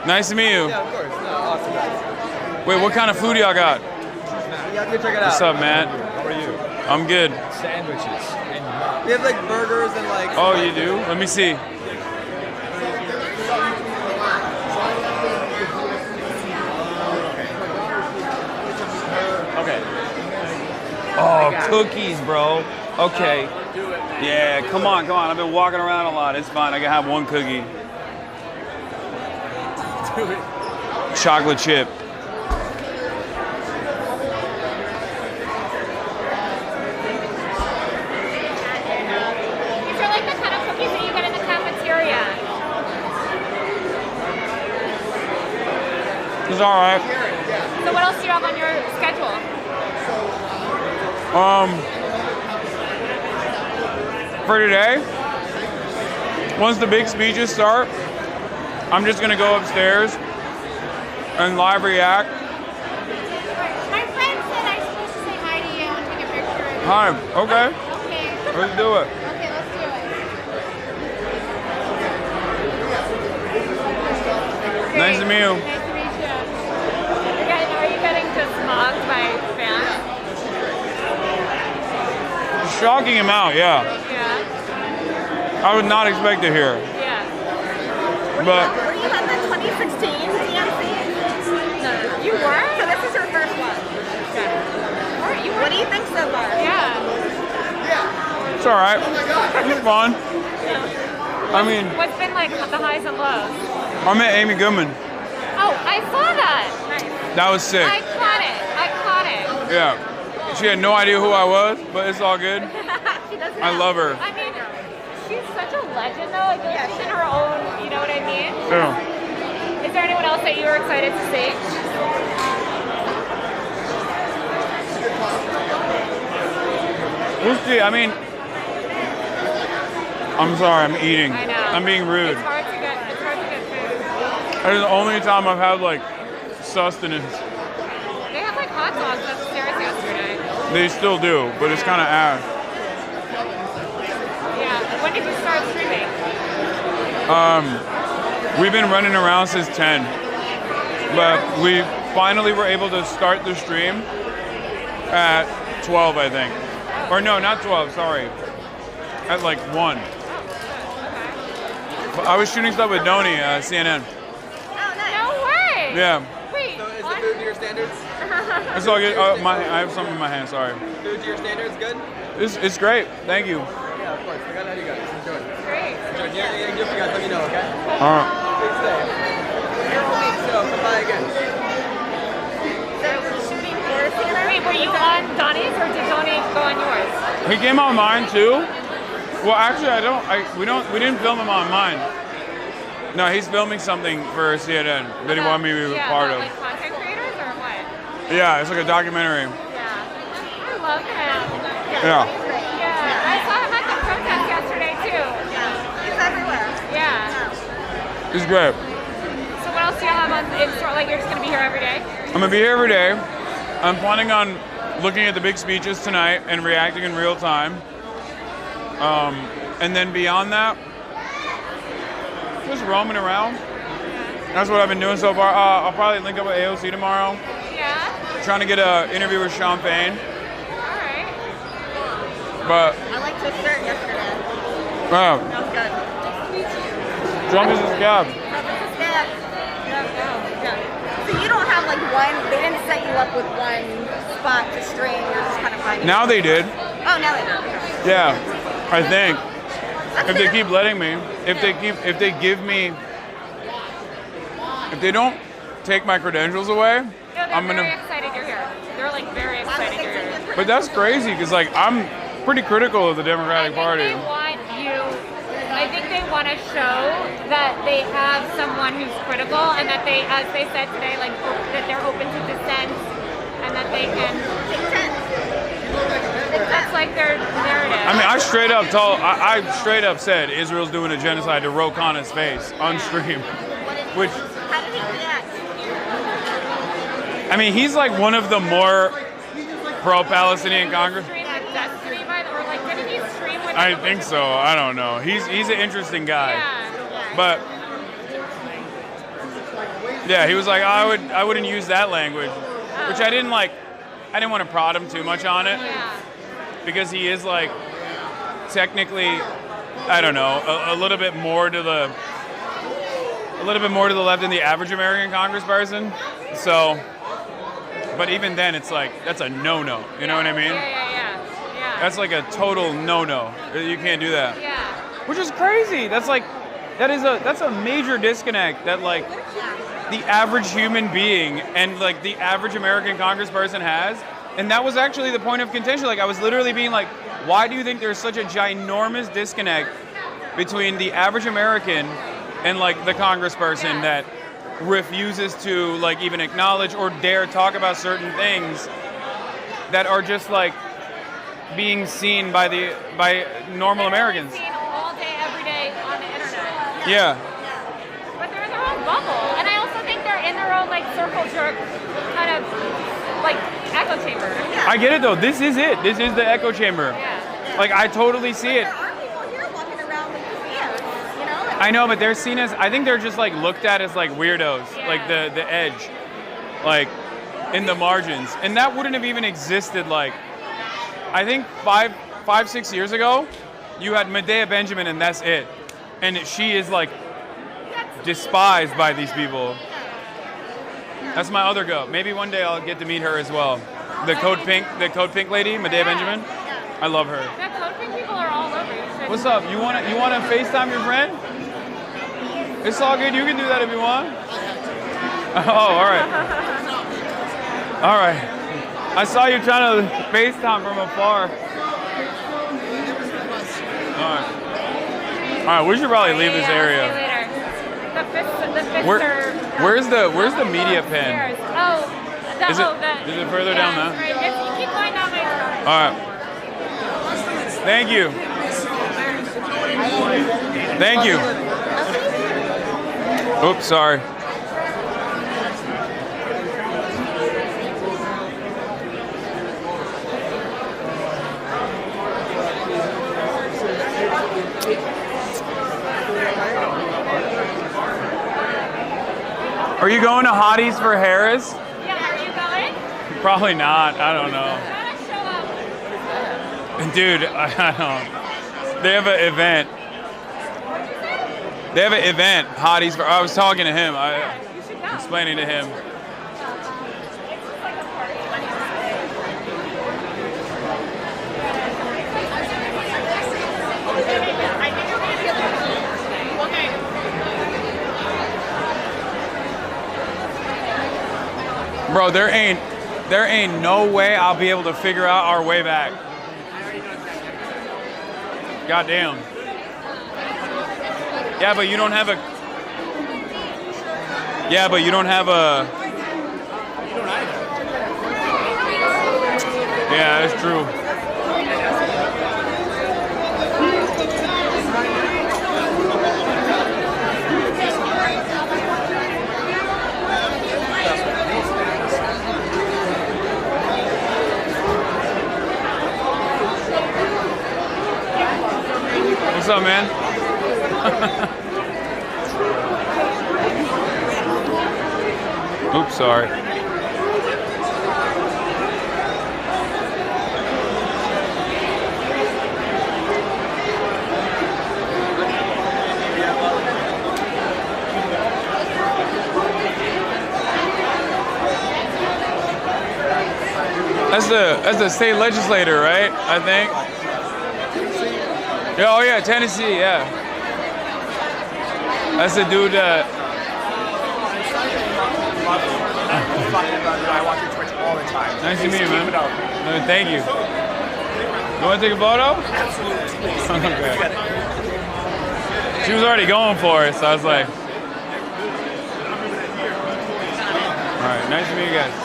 Nice to meet you. Yeah, of course. No, awesome, guys. Wait, what kind of food y'all got? You have to check it out. What's up, Matt? How are you? I'm good. Sandwiches. We have like burgers and like. Oh, you do? Let me see. Okay. Oh, cookies, bro. Okay. Yeah, come on. I've been walking around a lot. It's fine. I can have one cookie. Chocolate chip. These are like the kind of cookies that you get in the cafeteria. It's all right. So what else do you have on your schedule? For today, once the big speeches start, I'm just gonna go upstairs and live react. My friend said I'm supposed to say hi to you and take a picture. Hi. Okay. Okay. Let's do it. Okay, let's do it. Nice to meet you. Nice to meet you. Are you getting just mocked by fans? Shocking amount, yeah. Yeah. I would not expect it here. Yeah. But Were you at the 2016 DNC? No. You were? So this is your first one. What do you think so far? Yeah. it's all right. It's fun. I mean, What's been like the highs and lows? I met Amy Goodman. Oh, I saw that. Nice. That was sick. I caught it. Yeah. She had no idea who I was, but it's all good. She doesn't I love her. I mean, she's such a legend though. I feel like she's in her own, you know what I mean? Yeah. Is there anyone else that you were excited to see? We'll see. I mean, I'm sorry, I'm eating. I know. I'm being rude. It's hard to get food. That is the only time I've had like sustenance. They have like hot dogs upstairs yesterday. They still do, but it's kind of ass. Yeah. When did you start streaming? We've been running around since 10, but we finally were able to start the stream at 12, I think. Or no, not 12, sorry. At like 1. But I was shooting stuff with Donnie, CNN. No way. Yeah. Wait. So is the food to your standards? It's all good. I have something in my hand, sorry. Food to your standards, good? It's great, thank you. Yeah, of course. I gotta have you guys. Enjoy. Great. Enjoy. Yeah, you guys let me know, okay? All right. Please stay. You're a week, so come by again. Wait, were you on Donnie's or did Donnie go on yours? He came on mine too. Well, actually, we didn't film him on mine. No, he's filming something for CNN that he wanted me to be a part of. Like content creators or what? Yeah, it's like a documentary. I love him. Yeah. Yeah. I saw him at the protest yesterday too. Yeah. It's great. So what else do you have in store? Like you're just gonna be here every day? I'm gonna be here every day. I'm planning on looking at the big speeches tonight and reacting in real time. And then beyond that, just roaming around. That's what I've been doing so far. I'll probably link up with AOC tomorrow. Yeah. Trying to get an interview with Sean Payne. All right. But I liked his shirt yesterday. wow, That was good. Trump is his scab. Trump is his scab. Yeah. So you don't have like one. They didn't set you up with one spot to stream. You're just kind of finding. Now they did. Oh, now they do. Yeah, I think. If they keep letting me, if they don't take my credentials away, No, they're I'm gonna. very excited you're here. They're like very excited you're here. But that's crazy because like I'm pretty critical of the Democratic Party. I think they want to show that they have someone who's critical and that they, as they said today, like that they're open to dissent and that they can. That's like their narrative. I mean, I straight up said Israel's doing a genocide to Ro Khanna's face on stream, which. How did he react? I mean, he's like one of the more pro-Palestinian Congress. I think so. I don't know. He's an interesting guy. But yeah, he was like, I wouldn't use that language, which I didn't like. I didn't want to prod him too much on it because he is like technically, I don't know, a little bit more to the left than the average American congressperson. So, but even then, it's like that's a no-no. You know what I mean? Yeah. That's like a total no-no. You can't do that. Yeah. Which is crazy. That's a major disconnect that like the average human being and like the average American congressperson has. And that was actually the point of contention. Like I was literally being like, why do you think there's such a ginormous disconnect between the average American and like the congressperson that refuses to like even acknowledge or dare talk about certain things that are just like being seen by normal Americans. Seen all day, every day on the internet. Yeah. But they're in their own bubble, and I also think they're in their own like circle jerk kind of like echo chamber. Yeah. I get it though. This is it. This is the echo chamber. Yeah. Like I totally see it. There are people here walking around with fans, you know? I know, but they're seen as, I think they're just like looked at as like weirdos, like the edge, like in the margins. And that wouldn't have even existed like, I think 5-6 years ago, you had Medea Benjamin and that's it. And she is like despised by these people. That's my other go. Maybe one day I'll get to meet her as well. The Code Pink lady, Medea Benjamin. I love her. The Code Pink people are all over. What's up? You wanna FaceTime your friend? It's all good. You can do that if you want. Oh, all right. All right. I saw you trying to FaceTime from afar. All right. We should probably leave this area. Where's the media pen? Is it further down there? Right. Keep going down my road. All right. Thank you. Thank you. Oops, sorry. Are you going to Hotties for Harris? Yeah, are you going? Probably not. I don't know. Dude, I don't. They have an event. They have an event, Hotties for. I was talking to him. Explaining to him. Bro, there ain't no way I'll be able to figure out our way back. Goddamn. Yeah, but you don't have a. Yeah, but you don't have a. Yeah, that's true. Oops, sorry. That's the state legislator, right? I think. Yeah, oh yeah, Tennessee, yeah. That's the dude that. I watch your Twitch all the time. Nice to meet you, man. No, thank you. You want to take a photo? Okay. She was already going for it, so I was like. All right, nice to meet you guys.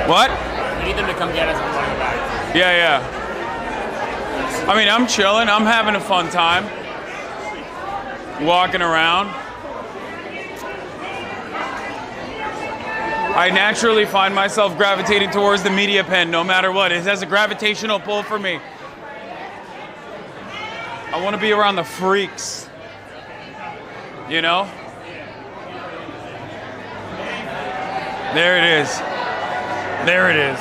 What? We need them to come get us and fly back. Yeah, yeah. I mean, I'm chilling. I'm having a fun time. Walking around. I naturally find myself gravitating towards the media pen no matter what. It has a gravitational pull for me. I want to be around the freaks. You know? There it is. There it is.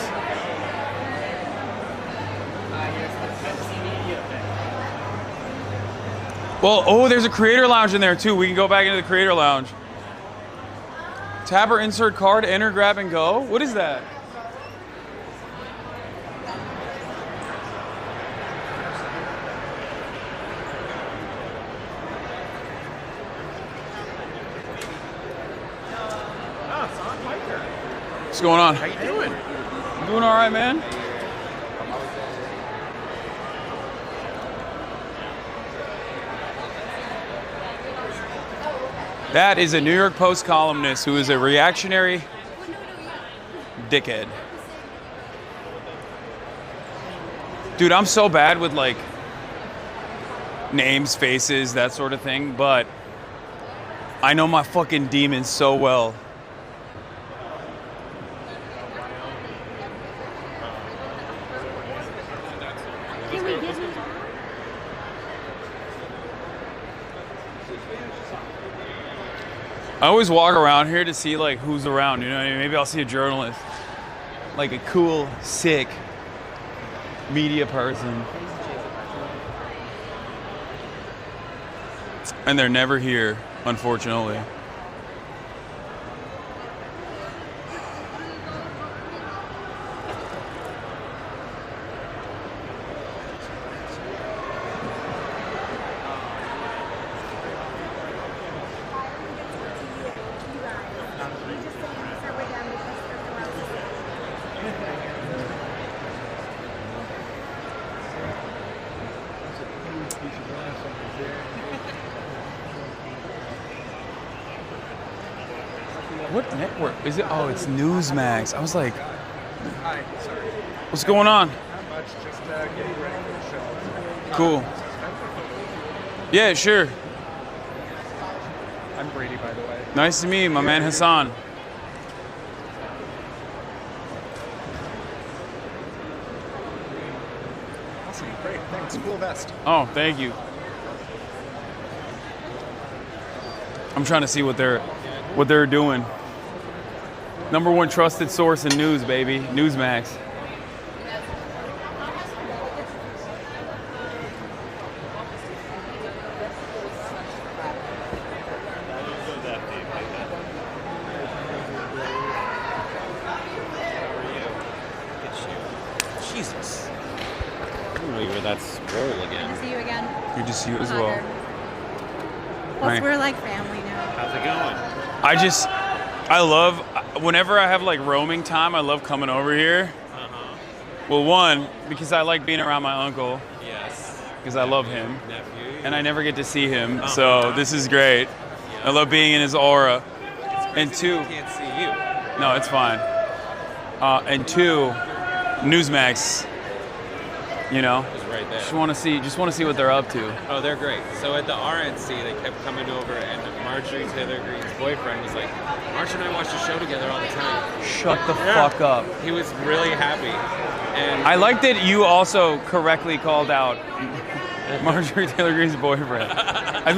Well, oh, there's a creator lounge in there too. We can go back into the creator lounge. Tab or insert card, enter, grab, and go. What is that? Hasan Piker. What's going on? How you doing? I'm doing all right, man. That is a New York Post columnist who is a reactionary dickhead. Dude, I'm so bad with like names, faces, that sort of thing, but I know my fucking demons so well. I always walk around here to see like who's around, you know what I mean? Maybe I'll see a journalist, like a cool, sick media person. And they're never here, unfortunately. What network is it? Oh, it's Newsmax. I was like, Hi, sorry. what's going on? Not much, just getting ready for the show. Cool. Yeah, sure. I'm Brady, by the way. Nice to meet you, my man Hasan. Awesome, great, thanks. Cool vest. Oh, thank you. I'm trying to see what they're doing. Number one trusted source in news, baby. Newsmax. Jesus. I didn't know you were that swole again. Good to see you again. Good to see you as well. Plus, we're like family now. How's it going? I love, whenever I have like roaming time, I love coming over here. Well, one, because I like being around my uncle. Yes. Because I love him. Nephew. And I never get to see him, so this is great. I love being in his aura. And two, I can't see you. no, it's fine. And two, Newsmax, you know. right there. Just want to see what they're up to. Oh, they're great. So at the RNC, they kept coming over, and Marjorie Taylor Greene's boyfriend was like, Marcia and I watch the show together all the time. Shut the fuck up. He was really happy. And I like that you also correctly called out Marjorie Taylor Greene's boyfriend,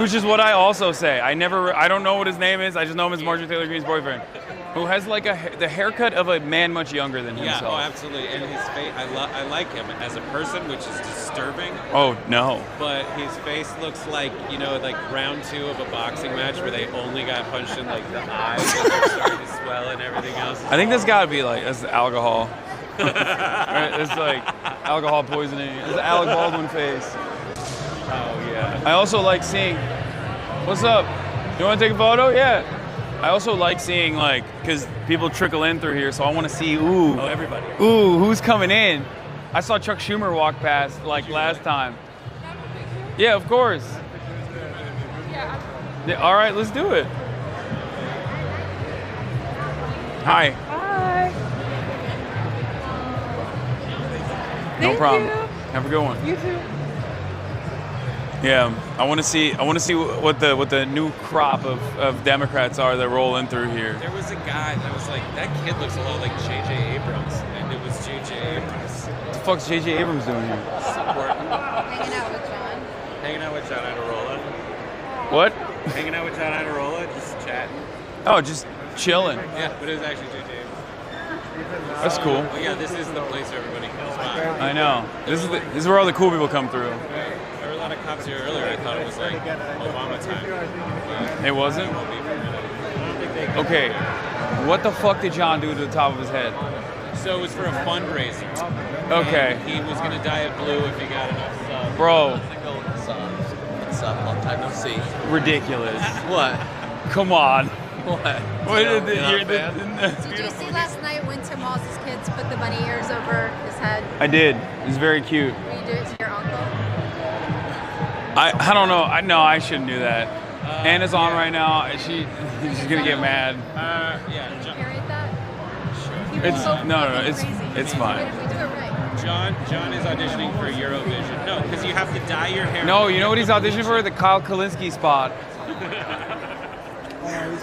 which is what I also say. I don't know what his name is. I just know him as Marjorie Taylor Greene's boyfriend, who has like the haircut of a man much younger than himself. Yeah, oh, absolutely. And his face, I like him as a person, which is disturbing. Oh, no. But his face looks like, like round 2 of a boxing match where they only got punched in like the eyes and they're starting to swell and everything else. I think that's got to be like, that's alcohol. Right? It's like alcohol poisoning. It's the Alec Baldwin face. Oh, yeah. I also like seeing, what's up? You want to take a photo? Yeah. I also like seeing, like, because people trickle in through here, so I want to see, everybody. Who's coming in? I saw Chuck Schumer walk past, like, last time. Yeah, of course. Yeah, all right, let's do it. Hi. Hi. No problem. Have a good one. You too. Yeah, I want to see what the new crop of Democrats are that roll in through here. There was a guy that was like, that kid looks a lot like J.J. Abrams, and it was J.J. Abrams. What the fuck's J.J. Abrams doing here? Hanging out with John. Hanging out with John Adirola. What? Hanging out with John Adirola, just chatting. Oh, just chilling. Yeah, but it was actually J.J. Abrams. That's cool. Well, yeah, this is the place where everybody comes by. I know. This is where all the cool people come through. There were a lot of cops here earlier. I thought it was like Obama time. It wasn't? Okay. What the fuck did John do to the top of his head? So it was for a fundraiser. Okay. And he was going to dye it blue if he got enough subs. Bro. What's up? Long time no see. Ridiculous. What? Come on. What? Did you see last night when Tim Walz's kids put the bunny ears over his head? I did. It was very cute. Will you do it to your uncle? I don't know. I shouldn't do that. Anna's on right now. She's gonna get mad. Yeah. Carried that? It's no. It's fine. If we do it right. John is auditioning for Eurovision. No, because you have to dye your hair. No, you know what he's auditioning for? The Kyle Kalinske spot.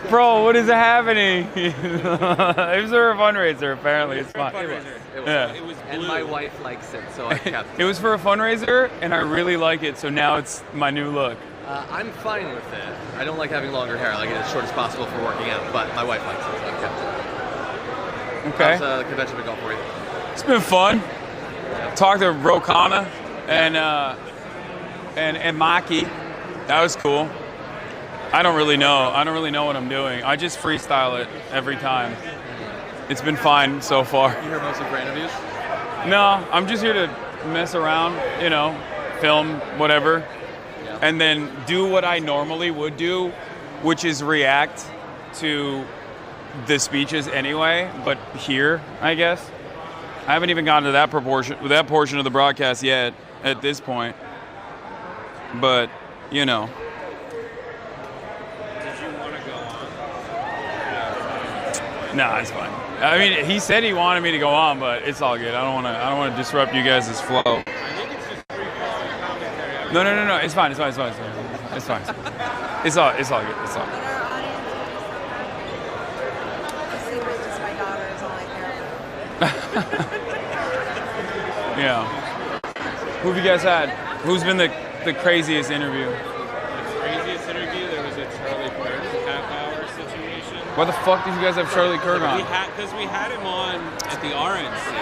Bro, what is happening? It was for a fundraiser, apparently. It's fine. It was and my wife likes it, so I kept it. It was for a fundraiser, and I really like it, so now it's my new look. I'm fine with it. I don't like having longer hair. I like it as short as possible for working out, but my wife likes it, so I kept it. Okay. How's the convention been going for you? It's been fun. Talked to Rokana and Maki. That was cool. I don't really know what I'm doing. I just freestyle it every time. It's been fine so far. You hear mostly for interviews? No, I'm just here to mess around, film, whatever. Yeah. And then do what I normally would do, which is react to the speeches anyway, but here, I guess. I haven't even gotten to that portion of the broadcast yet at this point. But, Nah, it's fine. I mean, he said he wanted me to go on, but it's all good. I don't want to disrupt you guys' flow. I think it's just free commentary. No. It's fine. It's all good. It's all good. Yeah. Who have you guys had? Who's been the craziest interview? The craziest interview? There was a Charlie Kirk half-hour situation. Why the fuck did you guys have Charlie Kirk on? Because we had him on at the RNC,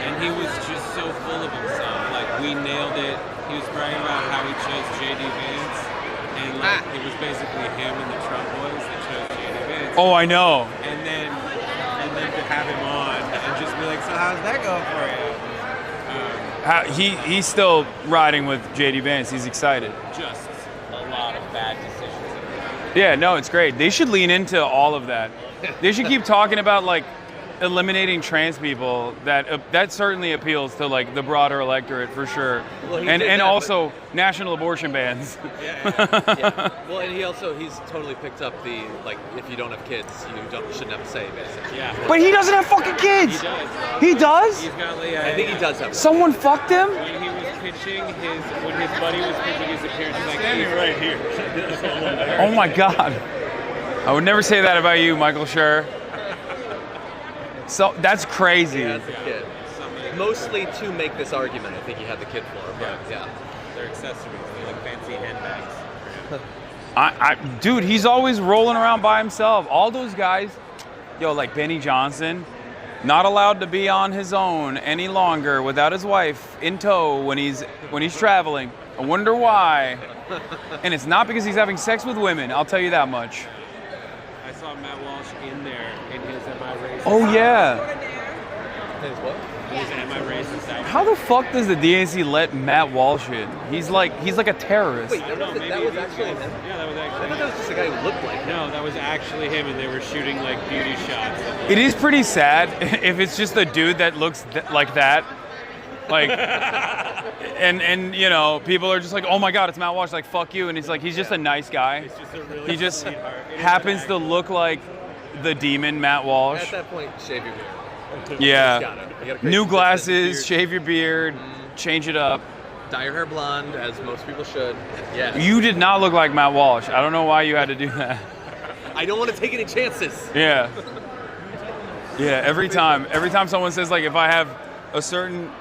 and he was just so full of himself. Like, we nailed it. He was bragging about how he chose J.D. Vance, and it was basically him and the Trump boys that chose J.D. Vance. Oh, I know. And then to have him on and just be like, so how's that going for you? He's still riding with J.D. Vance. He's excited. Just a lot of bad decisions. Yeah, no, it's great. They should lean into all of that. They should keep talking about eliminating trans people. That certainly appeals to the broader electorate for sure. Well, and also national abortion bans. Yeah. Well, and he's totally picked up the if you don't have kids, you shouldn't have a say, basically. Yeah. But he doesn't have fucking kids. He does. He does? He's got, I think he does have. Someone fucked him? When he was pitching when his buddy was pitching his appearance, he's like, hey, right here. Oh my God. I would never say that about you, Michael Schur. So that's crazy. Yeah, that's a kid. Mostly to make this argument, I think he had the kid for him. But yeah. They're accessories. They're like fancy handbags. Dude, he's always rolling around by himself. All those guys, yo, like Benny Johnson, not allowed to be on his own any longer without his wife in tow when he's traveling. I wonder why. And it's not because he's having sex with women. I'll tell you that much. I saw Matt Walsh in there in his MI Race. Oh yeah. His what? His MI Race inside. How the fuck does the DNC let Matt Walsh in? He's like a terrorist. Wait, that was actually him? Yeah, that was actually I thought that was just a guy who looked like him. No, that was actually him, and they were shooting like beauty shots. It is pretty sad if it's just a dude that looks like that. Like, and you know, people are just like, oh my God, it's Matt Walsh. Like, fuck you. And he's just a nice guy. It's just a really He just sweetheart. It is happens an to look like the demon Matt Walsh. At that point, shave your beard. Yeah. You gotta New beard. glasses, shave your beard, change it up. Dye your hair blonde, as most people should. Yeah. You did not look like Matt Walsh. I don't know why you had to do that. I don't want to take any chances. Yeah. Yeah, every time someone says, like, if I have a certain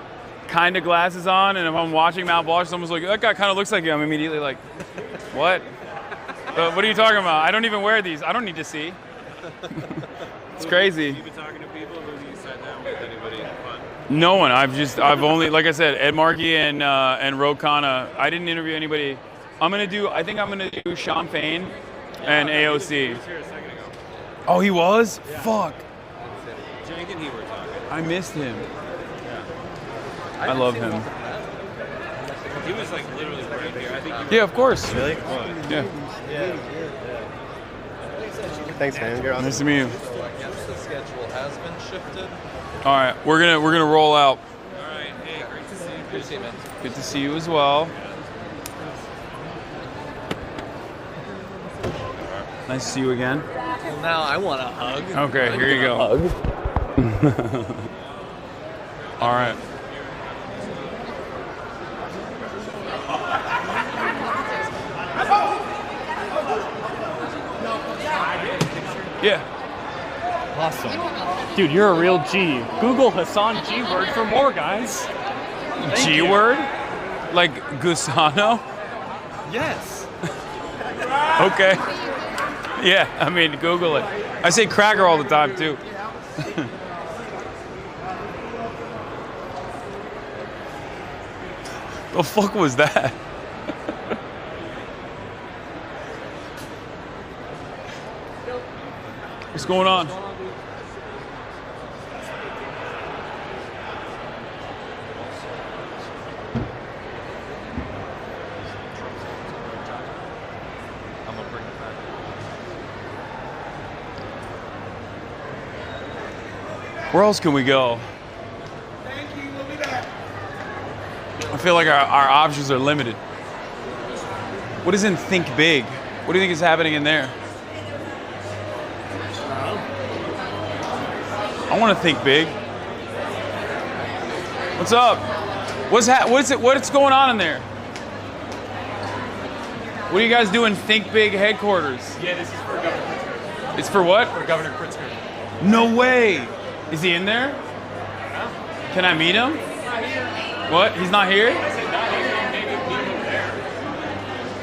kind of glasses on and if I'm watching Matt Walsh, someone's like, that guy kind of looks like you. I'm immediately like, what? What are you talking about? I don't even wear these. I don't need to see. It's crazy. You've been talking to people, or have you sat down with anybody fun? No one. I've only, like I said, Ed Markey and Ro Khanna. I didn't interview anybody. I think I'm gonna do Sean Fain and AOC. He was here a second ago. Oh, he was? Yeah. Fuck. Jank and he were talking. I missed him. Yeah. I love him. He was like literally right here. I think. Yeah, of course. Really? Yeah. Thanks, man. You're awesome. Nice to meet you. The schedule has been shifted. All right, we're gonna roll out. All right. Hey, great to see you. Good to see you, man. Good to see you as well. Nice to see you again. Well, now I want a hug. Okay, here you go. Hug. All right. Yeah. Awesome. Dude, you're a real G. Google Hasan G word for more, guys. G word? Like Gusano? Yes. Okay. Yeah, I mean, Google it. I say cracker all the time, too. The fuck was that? What's going on? Where else can we go? Thank you. We'll be back. I feel like our options are limited. What is in Think Big? What do you think is happening in there? I want to think big. What's up? What's going on in there? What are you guys doing? Think Big headquarters. Yeah, this is for Governor Pritzker. It's for what? For Governor Pritzker. No way. Is he in there? Can I meet him? What? He's not here? I said not here. Maybe over there.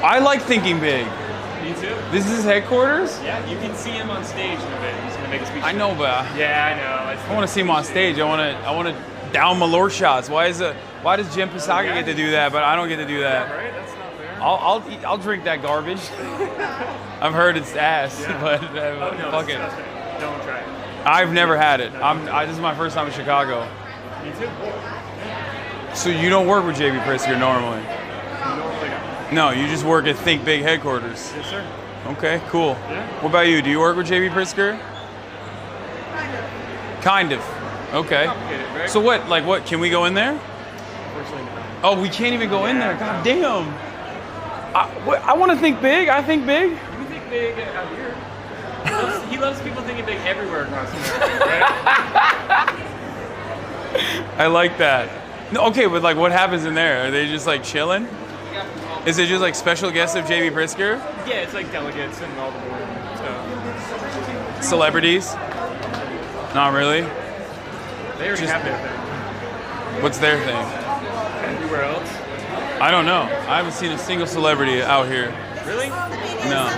I like thinking big. Me too. This is his headquarters? Yeah, you can see him on stage in a bit. He's gonna make a speech. I know, but Yeah, I know. I want to see him on stage. I want to down Malort shots. Why does Jim Pisaka get to do that, but I don't get to do that? Right? That's not fair. I'll drink that garbage. I've heard it's ass, but Oh, no, fuck it. disgusting. Don't try it. I've never had it. This is my first time in Chicago. Me too. So you don't work with JB Pritzker normally? Normally No, not. you just work at Think Big headquarters. Yes, sir. Okay, cool. Yeah. What about you? Do you work with JB Pritzker? Kind of. Okay. Complicated, right? So what? Like what? Can we go in there? Unfortunately, no. Oh, we can't even go in there. God damn. I want to think big. I think big. You can think big out here. He loves people thinking big everywhere across America, right? I like that. No, okay, but like, what happens in there? Are they just like chilling? Is it just like special guests of J.B. Pritzker? Yeah, it's like delegates and all the board stuff. Celebrities? Not really. They already have their thing. What's their thing? Everywhere else? I don't know. I haven't seen a single celebrity out here. Really? No.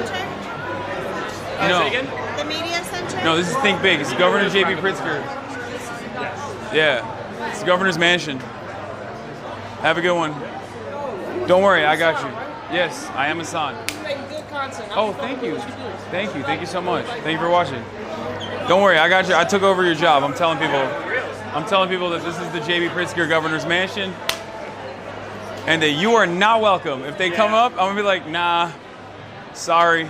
Say No. again? The media center? No, this is Think Big. It's Governor J.B. Pritzker. Yeah. It's the governor's mansion. Have a good one. Don't worry, I got you. Yes, I am Hasan. Good content. Oh, thank you. Thank you. Thank you so much. Thank you for watching. Don't worry, I got you. I took over your job. I'm telling people that this is the J.B. Pritzker governor's mansion and that you are not welcome. If they come up, I'm going to be like, nah, sorry.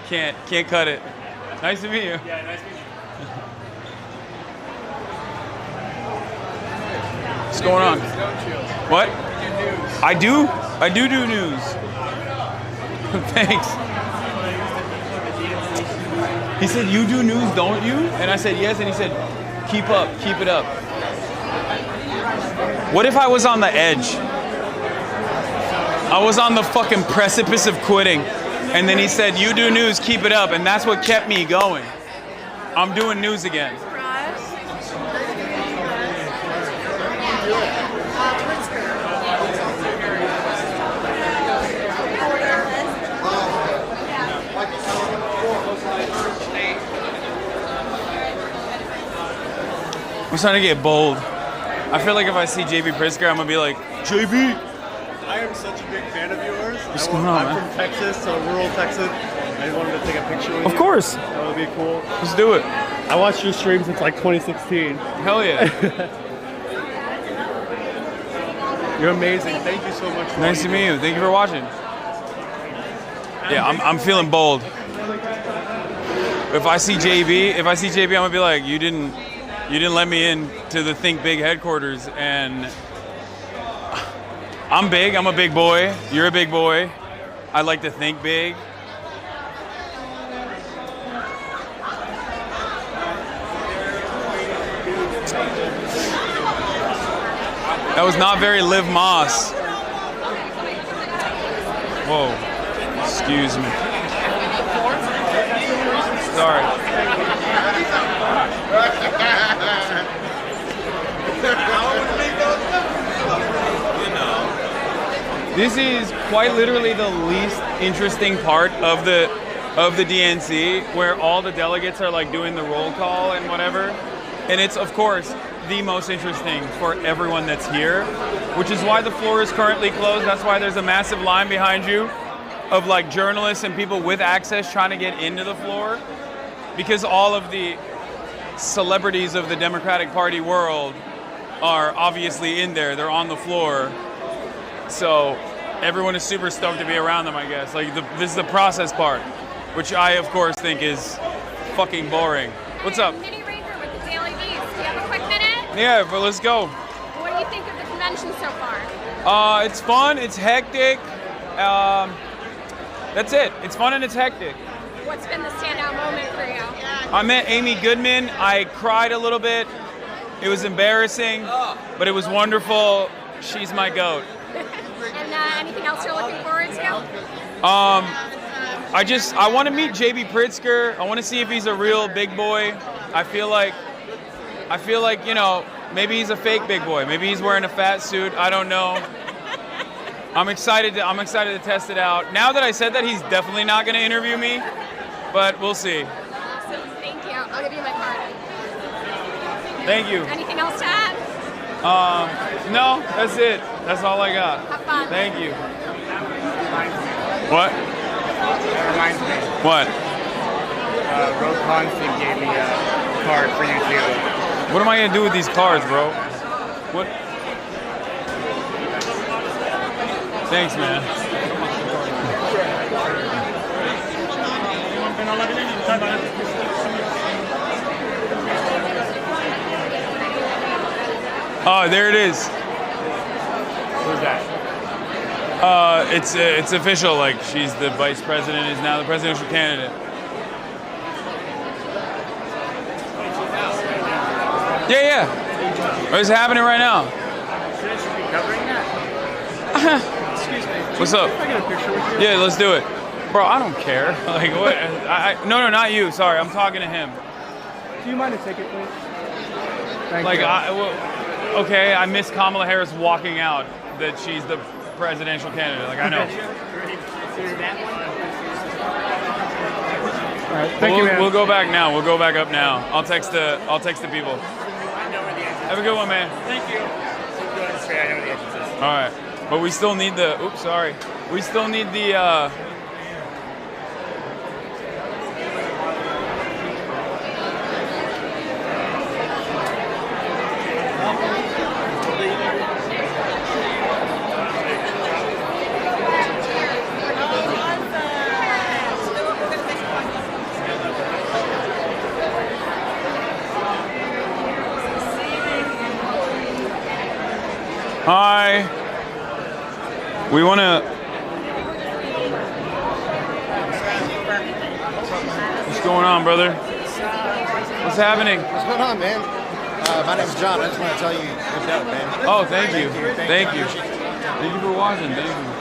Can't cut it. Nice to meet you. Yeah, nice to meet you. What's going on? What? I do news. Thanks. He said, you do news, don't you? And I said, yes. And he said, keep it up. What if I was on the edge? I was on the fucking precipice of quitting. And then he said, you do news, keep it up. And that's what kept me going. I'm doing news again. I'm starting to get bold. I feel like if I see J.B. Pritzker, I'm going to be like, J.B. I am such a big fan of yours. What's going on, I'm man? from Texas, so rural Texas. I just wanted to take a picture with you. Of course. That would be cool. Let's do it. I watched your stream since like 2016. Hell yeah. You're amazing. Thank you so much for Nice to meet you. Thank you for watching. Yeah, I'm feeling bold. If I see JB, I'm gonna be like, you didn't let me in to the Think Big headquarters, and I'm big. I'm a big boy. You're a big boy. I like to think big. That was not very Liv Moss. Whoa. Excuse me. Sorry. This is quite literally the least interesting part of the DNC, where all the delegates are like doing the roll call and whatever. And it's, of course, the most interesting for everyone that's here, which is why the floor is currently closed. That's why there's a massive line behind you of like journalists and people with access trying to get into the floor, because all of the celebrities of the Democratic Party world are obviously in there. They're on the floor. So everyone is super stoked to be around them, I guess. Like this is the process part, which I, of course, think is fucking boring. What's up? Minnie Ranger with the Daily Beast. Do you have a quick minute? Yeah, but let's go. What do you think of the convention so far? It's fun. It's hectic. That's it. It's fun and it's hectic. What's been the standout moment for you? I met Amy Goodman. I cried a little bit. It was embarrassing, but it was wonderful. She's my goat. And anything else you're looking forward to? I want to meet J.B. Pritzker. I want to see if he's a real big boy. I feel like, you know, maybe he's a fake big boy. Maybe he's wearing a fat suit. I don't know. I'm excited to test it out. Now that I said that, he's definitely not going to interview me, but we'll see. Awesome. Thank you. I'll give you my card. Thank you. Anything else to add? No, that's it. That's all I got. Have fun. Thank you. What? Reminds me. What? Roe Conson gave me a card for you too. What am I gonna do with these cards, bro? What? Thanks, man. Oh, there it is. Who's that? It's official. Like, she's the vice president, is now the presidential candidate. Yeah. It's happening right now. Excuse me. What's up? Can I get a picture with you? Yeah, let's do it. Bro, I don't care. Like, what? No, not you. Sorry, I'm talking to him. Do you mind to take it, please? Thank Like, you. okay, I miss Kamala Harris walking out that she's the presidential candidate. Like, I know. All right, thank you, man. We'll go back now. We'll go back up now. I'll text the people. Have a good one, man. Thank you. All right, but we still need the. Oops, sorry. We still need the. Hi. We want to. What's going on, brother? What's happening? What's going on, man? My name's John. I just want to tell you good job, man. Oh, thank you. Thank you. Thank you for watching. Thank you.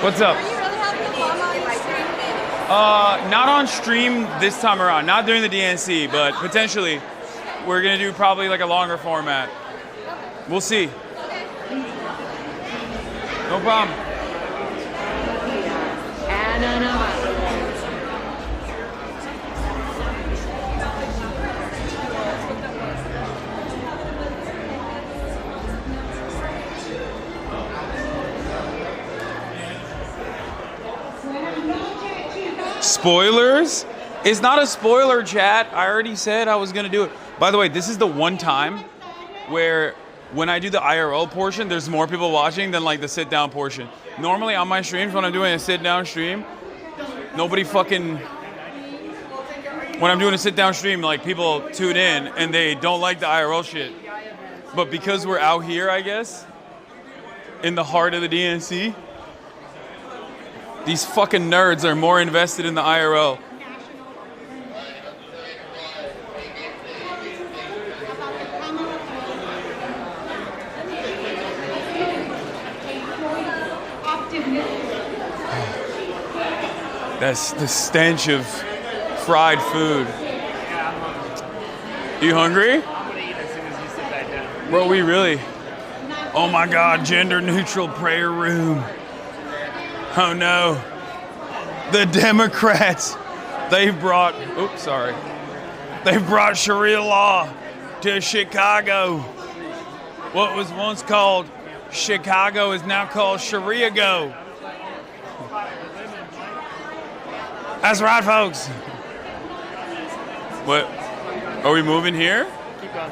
What's up? Not on stream this time around. Not during the DNC, but potentially we're gonna do probably like a longer format. We'll see. No problem. Spoilers? It's not a spoiler, chat. I already said I was gonna do it. By the way, this is the one time where when I do the IRL portion, there's more people watching than like the sit down portion. Normally on my streams, when I'm doing a sit down stream, nobody fucking, when I'm doing a sit down stream, like people tune in and they don't like the IRL shit. But because we're out here, I guess, in the heart of the DNC, these fucking nerds are more invested in the IRL. That's the stench of fried food. You hungry? Bro, we really... Oh my God, gender neutral prayer room. Oh no. The Democrats, they've brought Sharia law to Chicago. What was once called Chicago is now called Sharia Go. That's right, folks. What? Are we moving here? Keep going.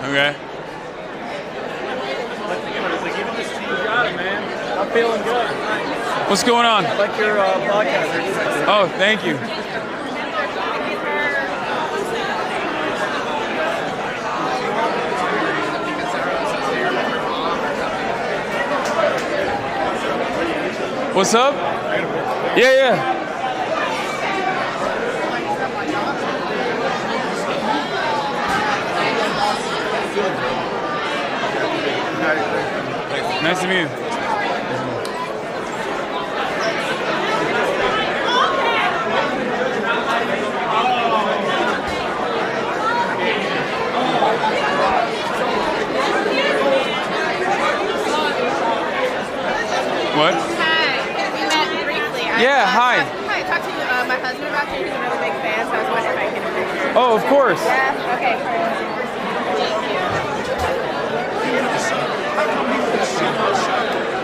Okay. You got it, man. I'm feeling good. What's going on? I like your podcast. Oh, thank you. What's up? Yeah. Nice to meet you. What? Hi, we met briefly. Yeah, hi. Hi, I talked to my husband about you. He's a really big fan, so I was wondering if I could get a picture. Oh, of course. Yeah? Okay.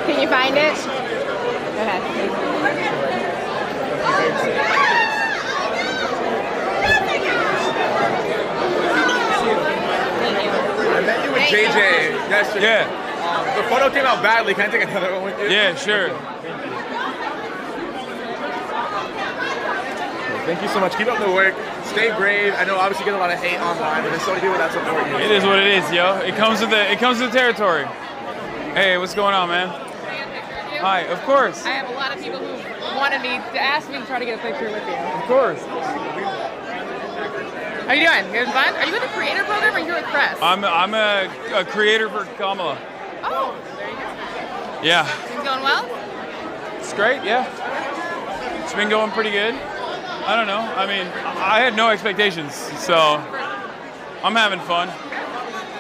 Can you find it? Go ahead. I met you with JJ yesterday. Yeah. The photo came out badly. Can I take another one with you? Yeah, sure. Thank you so much. Keep up the work. stay brave. I know obviously you get a lot of hate online, but there's so many people that support you. It is what it is, yo. It comes with the territory. Hey, what's going on, man? Hi, of course. I have a lot of people who wanted me to ask me to try to get a picture with you. Of course. How you doing? You having fun? Are you in the creator program or are you with press? I'm a creator for Kamala. Oh, there you go. Yeah. Things going well? It's great, yeah. It's been going pretty good. I don't know. I mean, I had no expectations, so I'm having fun.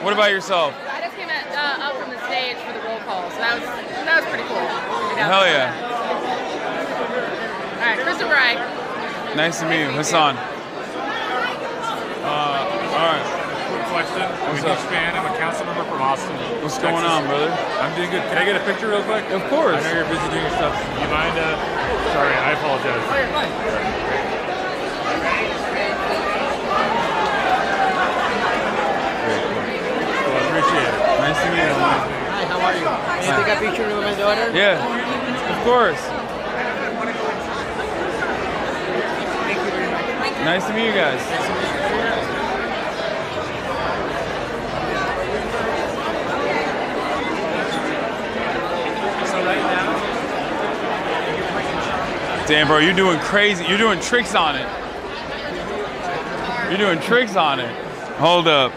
What about yourself? I just came up from the stage for the roll call, so that was pretty cool. Hell yeah. All right, Christopher Wright. Nice to meet you, Hasan. All right. Quick question. I'm a huge fan. I'm a council member from Austin. What's going on, brother? I'm doing good. Can I get a picture real quick? Of course. I know you're busy doing your stuff. You mind? Sorry, I apologize. Oh, you're fine. Cool, I appreciate it. Nice to meet you. Hi, how are you? Can you take a picture with my daughter? Yeah, of course. Thank you very much. Nice to meet you guys. So right now, Damn, bro, you're doing crazy. You're doing tricks on it. You're doing tricks on it. Hold up.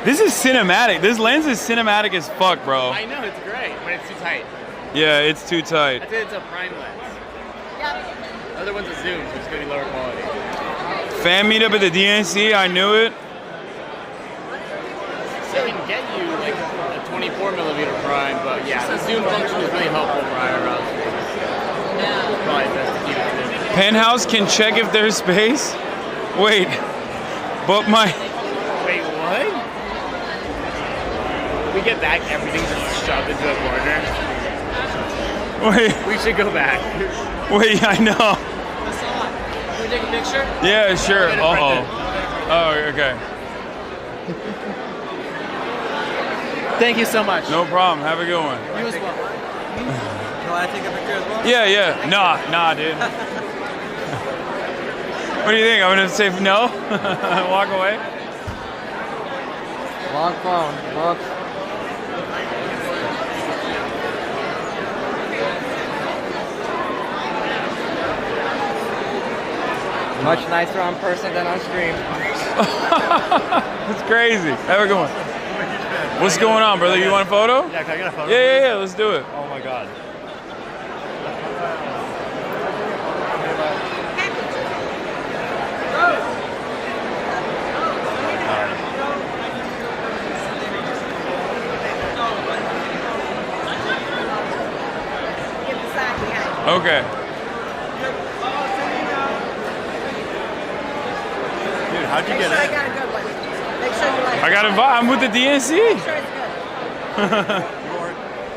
This is cinematic. This lens is cinematic as fuck, bro. I know, it's great, but it's too tight. Yeah, it's too tight. I think it's a prime lens. The other one's a zoom, so it's going to be lower quality. Fan meetup at the DNC, I knew it. So we can get you like a 24mm prime, but yeah, the zoom function is really helpful for IRL. Probably best to keep it. Penthouse can check if there's space. Wait, but my... Wait, what? We get back, everything's just shoved into a corner. Wait. We should go back. Wait, I know. can we take a picture? Yeah, sure. Uh-oh. Oh, okay. Thank you so much. No problem. Have a good one. You as well. Can I take a picture as well? Yeah, yeah. Nah, dude. What do you think? I'm gonna say no? Walk away? Long phone. Look. Much nicer on person than on stream. That's crazy. Have a good one. What's going on, brother? You want a photo? Yeah, can I get a photo? Yeah. Let's do it. Oh my God. Okay. Dude, how'd you get I in? got a good one. Make sure you like I got invited. I'm with the DNC. Make sure it's good.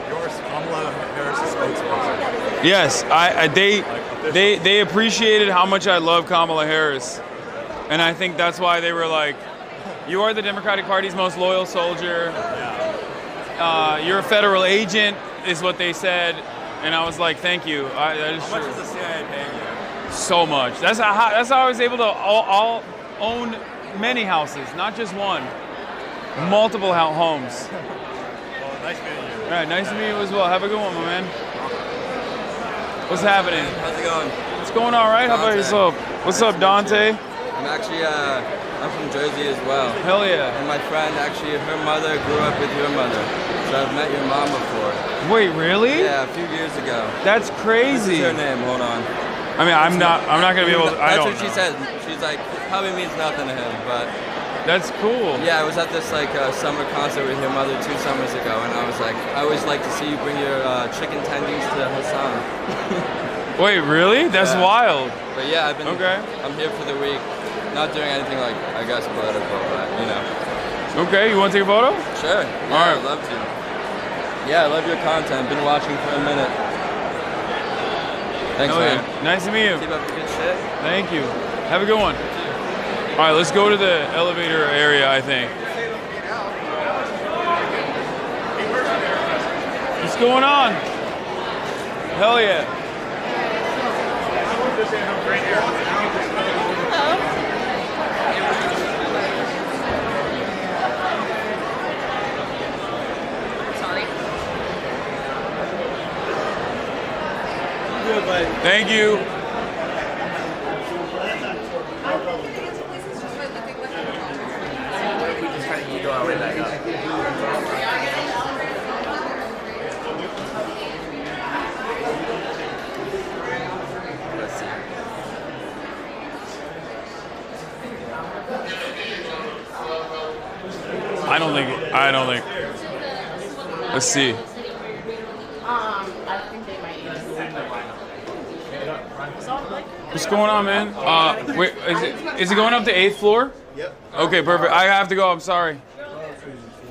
You're Kamala Harris' spokesperson. Yes, they appreciated how much I love Kamala Harris, and I think that's why they were like, "You are the Democratic Party's most loyal soldier. You're a federal agent," is what they said, and I was like, "Thank you." That is How much true. is the CIA paying you? So much. That's how I was able to all own many houses, not just one, multiple homes. Well, nice meeting you. All right, nice to meet you as well. Have a good one, my man. What's happening? How's it going? It's going all right. How about yourself? What's up, Dante? I'm actually, I'm from Jersey as well. Hell yeah. And my friend, actually, her mother grew up with your mother. So I've met your mom before. Wait, really? Yeah, a few years ago. That's crazy. What's her name? Hold on. I mean, I'm not gonna be able to. I That's don't what she know. said. She's like, probably means nothing to him, but. That's cool. Yeah, I was at this summer concert with your mother 2 summers ago, and I was like, I always like to see you bring your chicken tendies to Hasan. Wait, really? That's wild. But yeah, I'm here for the week. Not doing anything like, I guess, political, but you know. Okay, you want to take a photo? Sure. Yeah, All right. I'd love to. Yeah, I love your content. Been watching for a minute. Thanks, Hell man. yeah. Nice to meet you. Keep up the good shit. Thank you. Have a good one. All right, let's go to the elevator area, I think. What's going on? Hell yeah. Thank you. Go our way back up. Let's see. I don't think. Let's see. I think they might. What's going on, man? Wait, is it going up to 8th floor? Yep. Okay, perfect. I have to go. I'm sorry.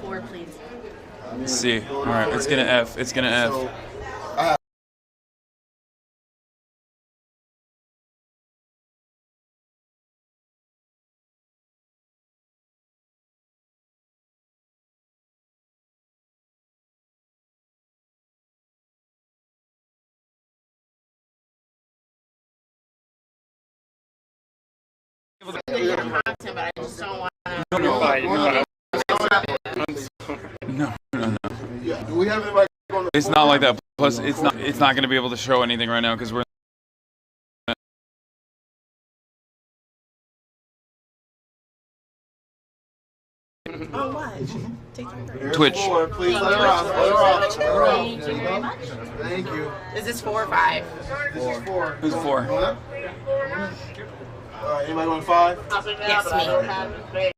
4, please. Let's see. All right, it's gonna F. It's gonna F. Content, but I just don't want to. No. Yeah. Do we have anybody on the It's not like that. Plus, it's not going to be able to show anything right now because we're. Oh, what? Take your Twitch. Please let her off. Let her off. Let her off. Thank you very much. Thank you. Is this 4 or 5? This is 4. Who's 4? Anybody want 5? Yes, me.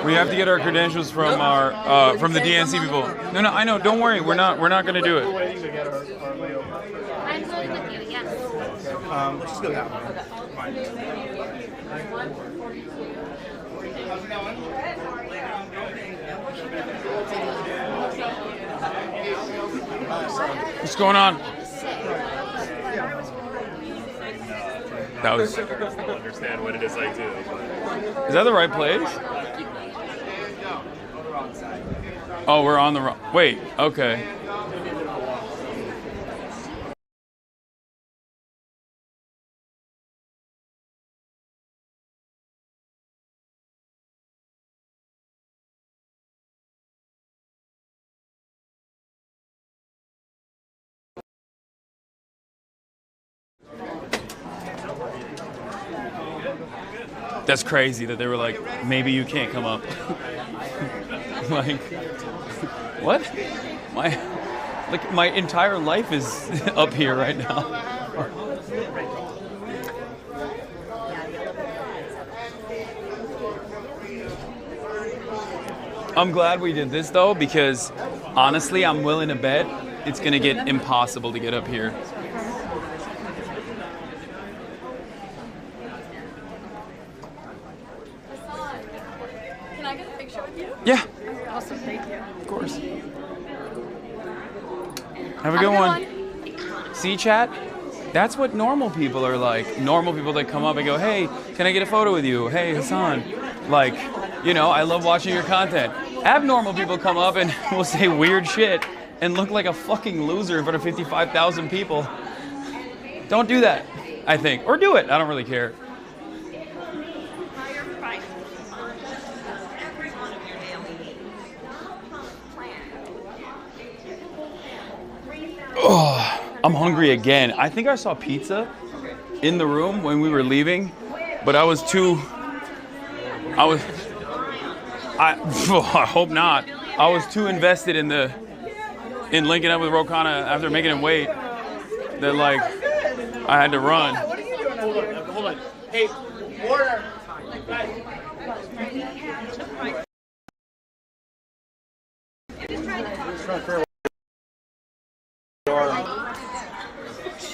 We have to get our credentials from our from the DNC people. No, I know. Don't worry. We're not going to do it. I'm going with you, yes. Let's just go that way. What's going on? That was. I don't understand what it is I do. Is that the right place? Oh, we're on the wrong. Wait. Okay. That's crazy that they were like, maybe you can't come up. Like, what? My entire life is up here right now. I'm glad we did this though, because honestly, I'm willing to bet it's gonna get impossible to get up here. Can I get a picture with you? Yeah. Awesome, thank you. Of course. Have a good one. See, chat? That's what normal people are like. Normal people that come up and go, hey, can I get a photo with you? Hey, Hasan. Like, you know, I love watching your content. Abnormal people come up and will say weird shit and look like a fucking loser in front of 55,000 people. Don't do that, I think. Or do it. I don't really care. Oh. I'm hungry again. I think I saw pizza in the room when we were leaving, but I was too. I hope not. I was too invested in linking up with Rokana after making him wait that like I had to run. Hold on. Hey, order.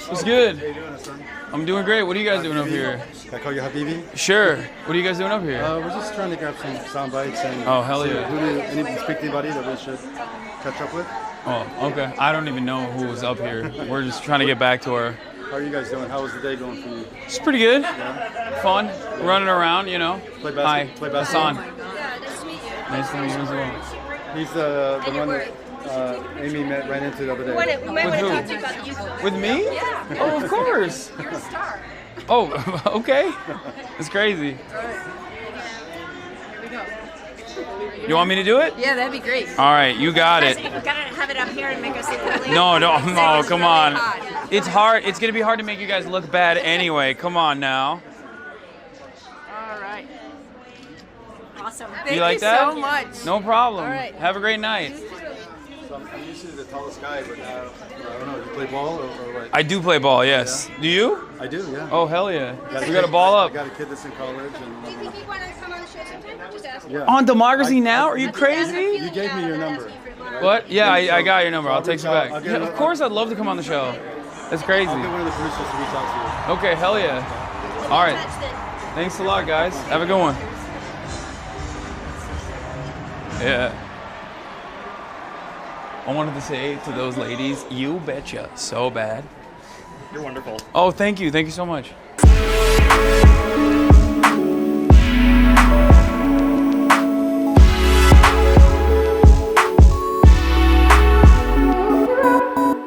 What's good? I'm doing great. What are you guys doing up here? Can I call you Habibi? Sure. What are you guys doing up here? We're just trying to grab some sound bites and oh, hell see yeah. Speak to anybody that we should catch up with? Oh, okay. I don't even know who was up here. We're just trying to get back to our... How are you guys doing? How was the day going for you? It's pretty good. Yeah. Fun. Running around, you know. Play Hi, basketball? Hassan. Nice to meet you as well. He's the one that Amy ran into the other day. We might want to who? talk to you about the youth. With me? Yeah. Oh, of course. You're a star. Oh, okay. It's crazy. You want me to do it? Yeah, that'd be great. All right, you got it. We've got to have it up here and make us look really No, come on. hot. It's hard. It's gonna be hard to make you guys look bad anyway. Come on now. All right. Awesome. You Thank like you that? so much. No problem. All right. Have a great night. So I'm usually the tallest guy, but I don't know. You play ball or what? I do play ball. Yes. Yeah. Do you? I do. Yeah. Oh hell yeah. We got a ball up. I got a kid that's in college. Do you think you want to come on the show sometime? Just ask. Yeah. On Democracy Now? Are you crazy? You gave me your number. What? Yeah, I got your number. I'll text you back. I'll get Yeah, it. of course, I'd love to come on the show. That's crazy. I'll get one of the producers to reach out to Okay, hell yeah. All right. Thanks a lot, guys. Have a good one. Yeah. I wanted to say to those ladies, you betcha, so bad. You're wonderful. Oh, thank you. Thank you so much.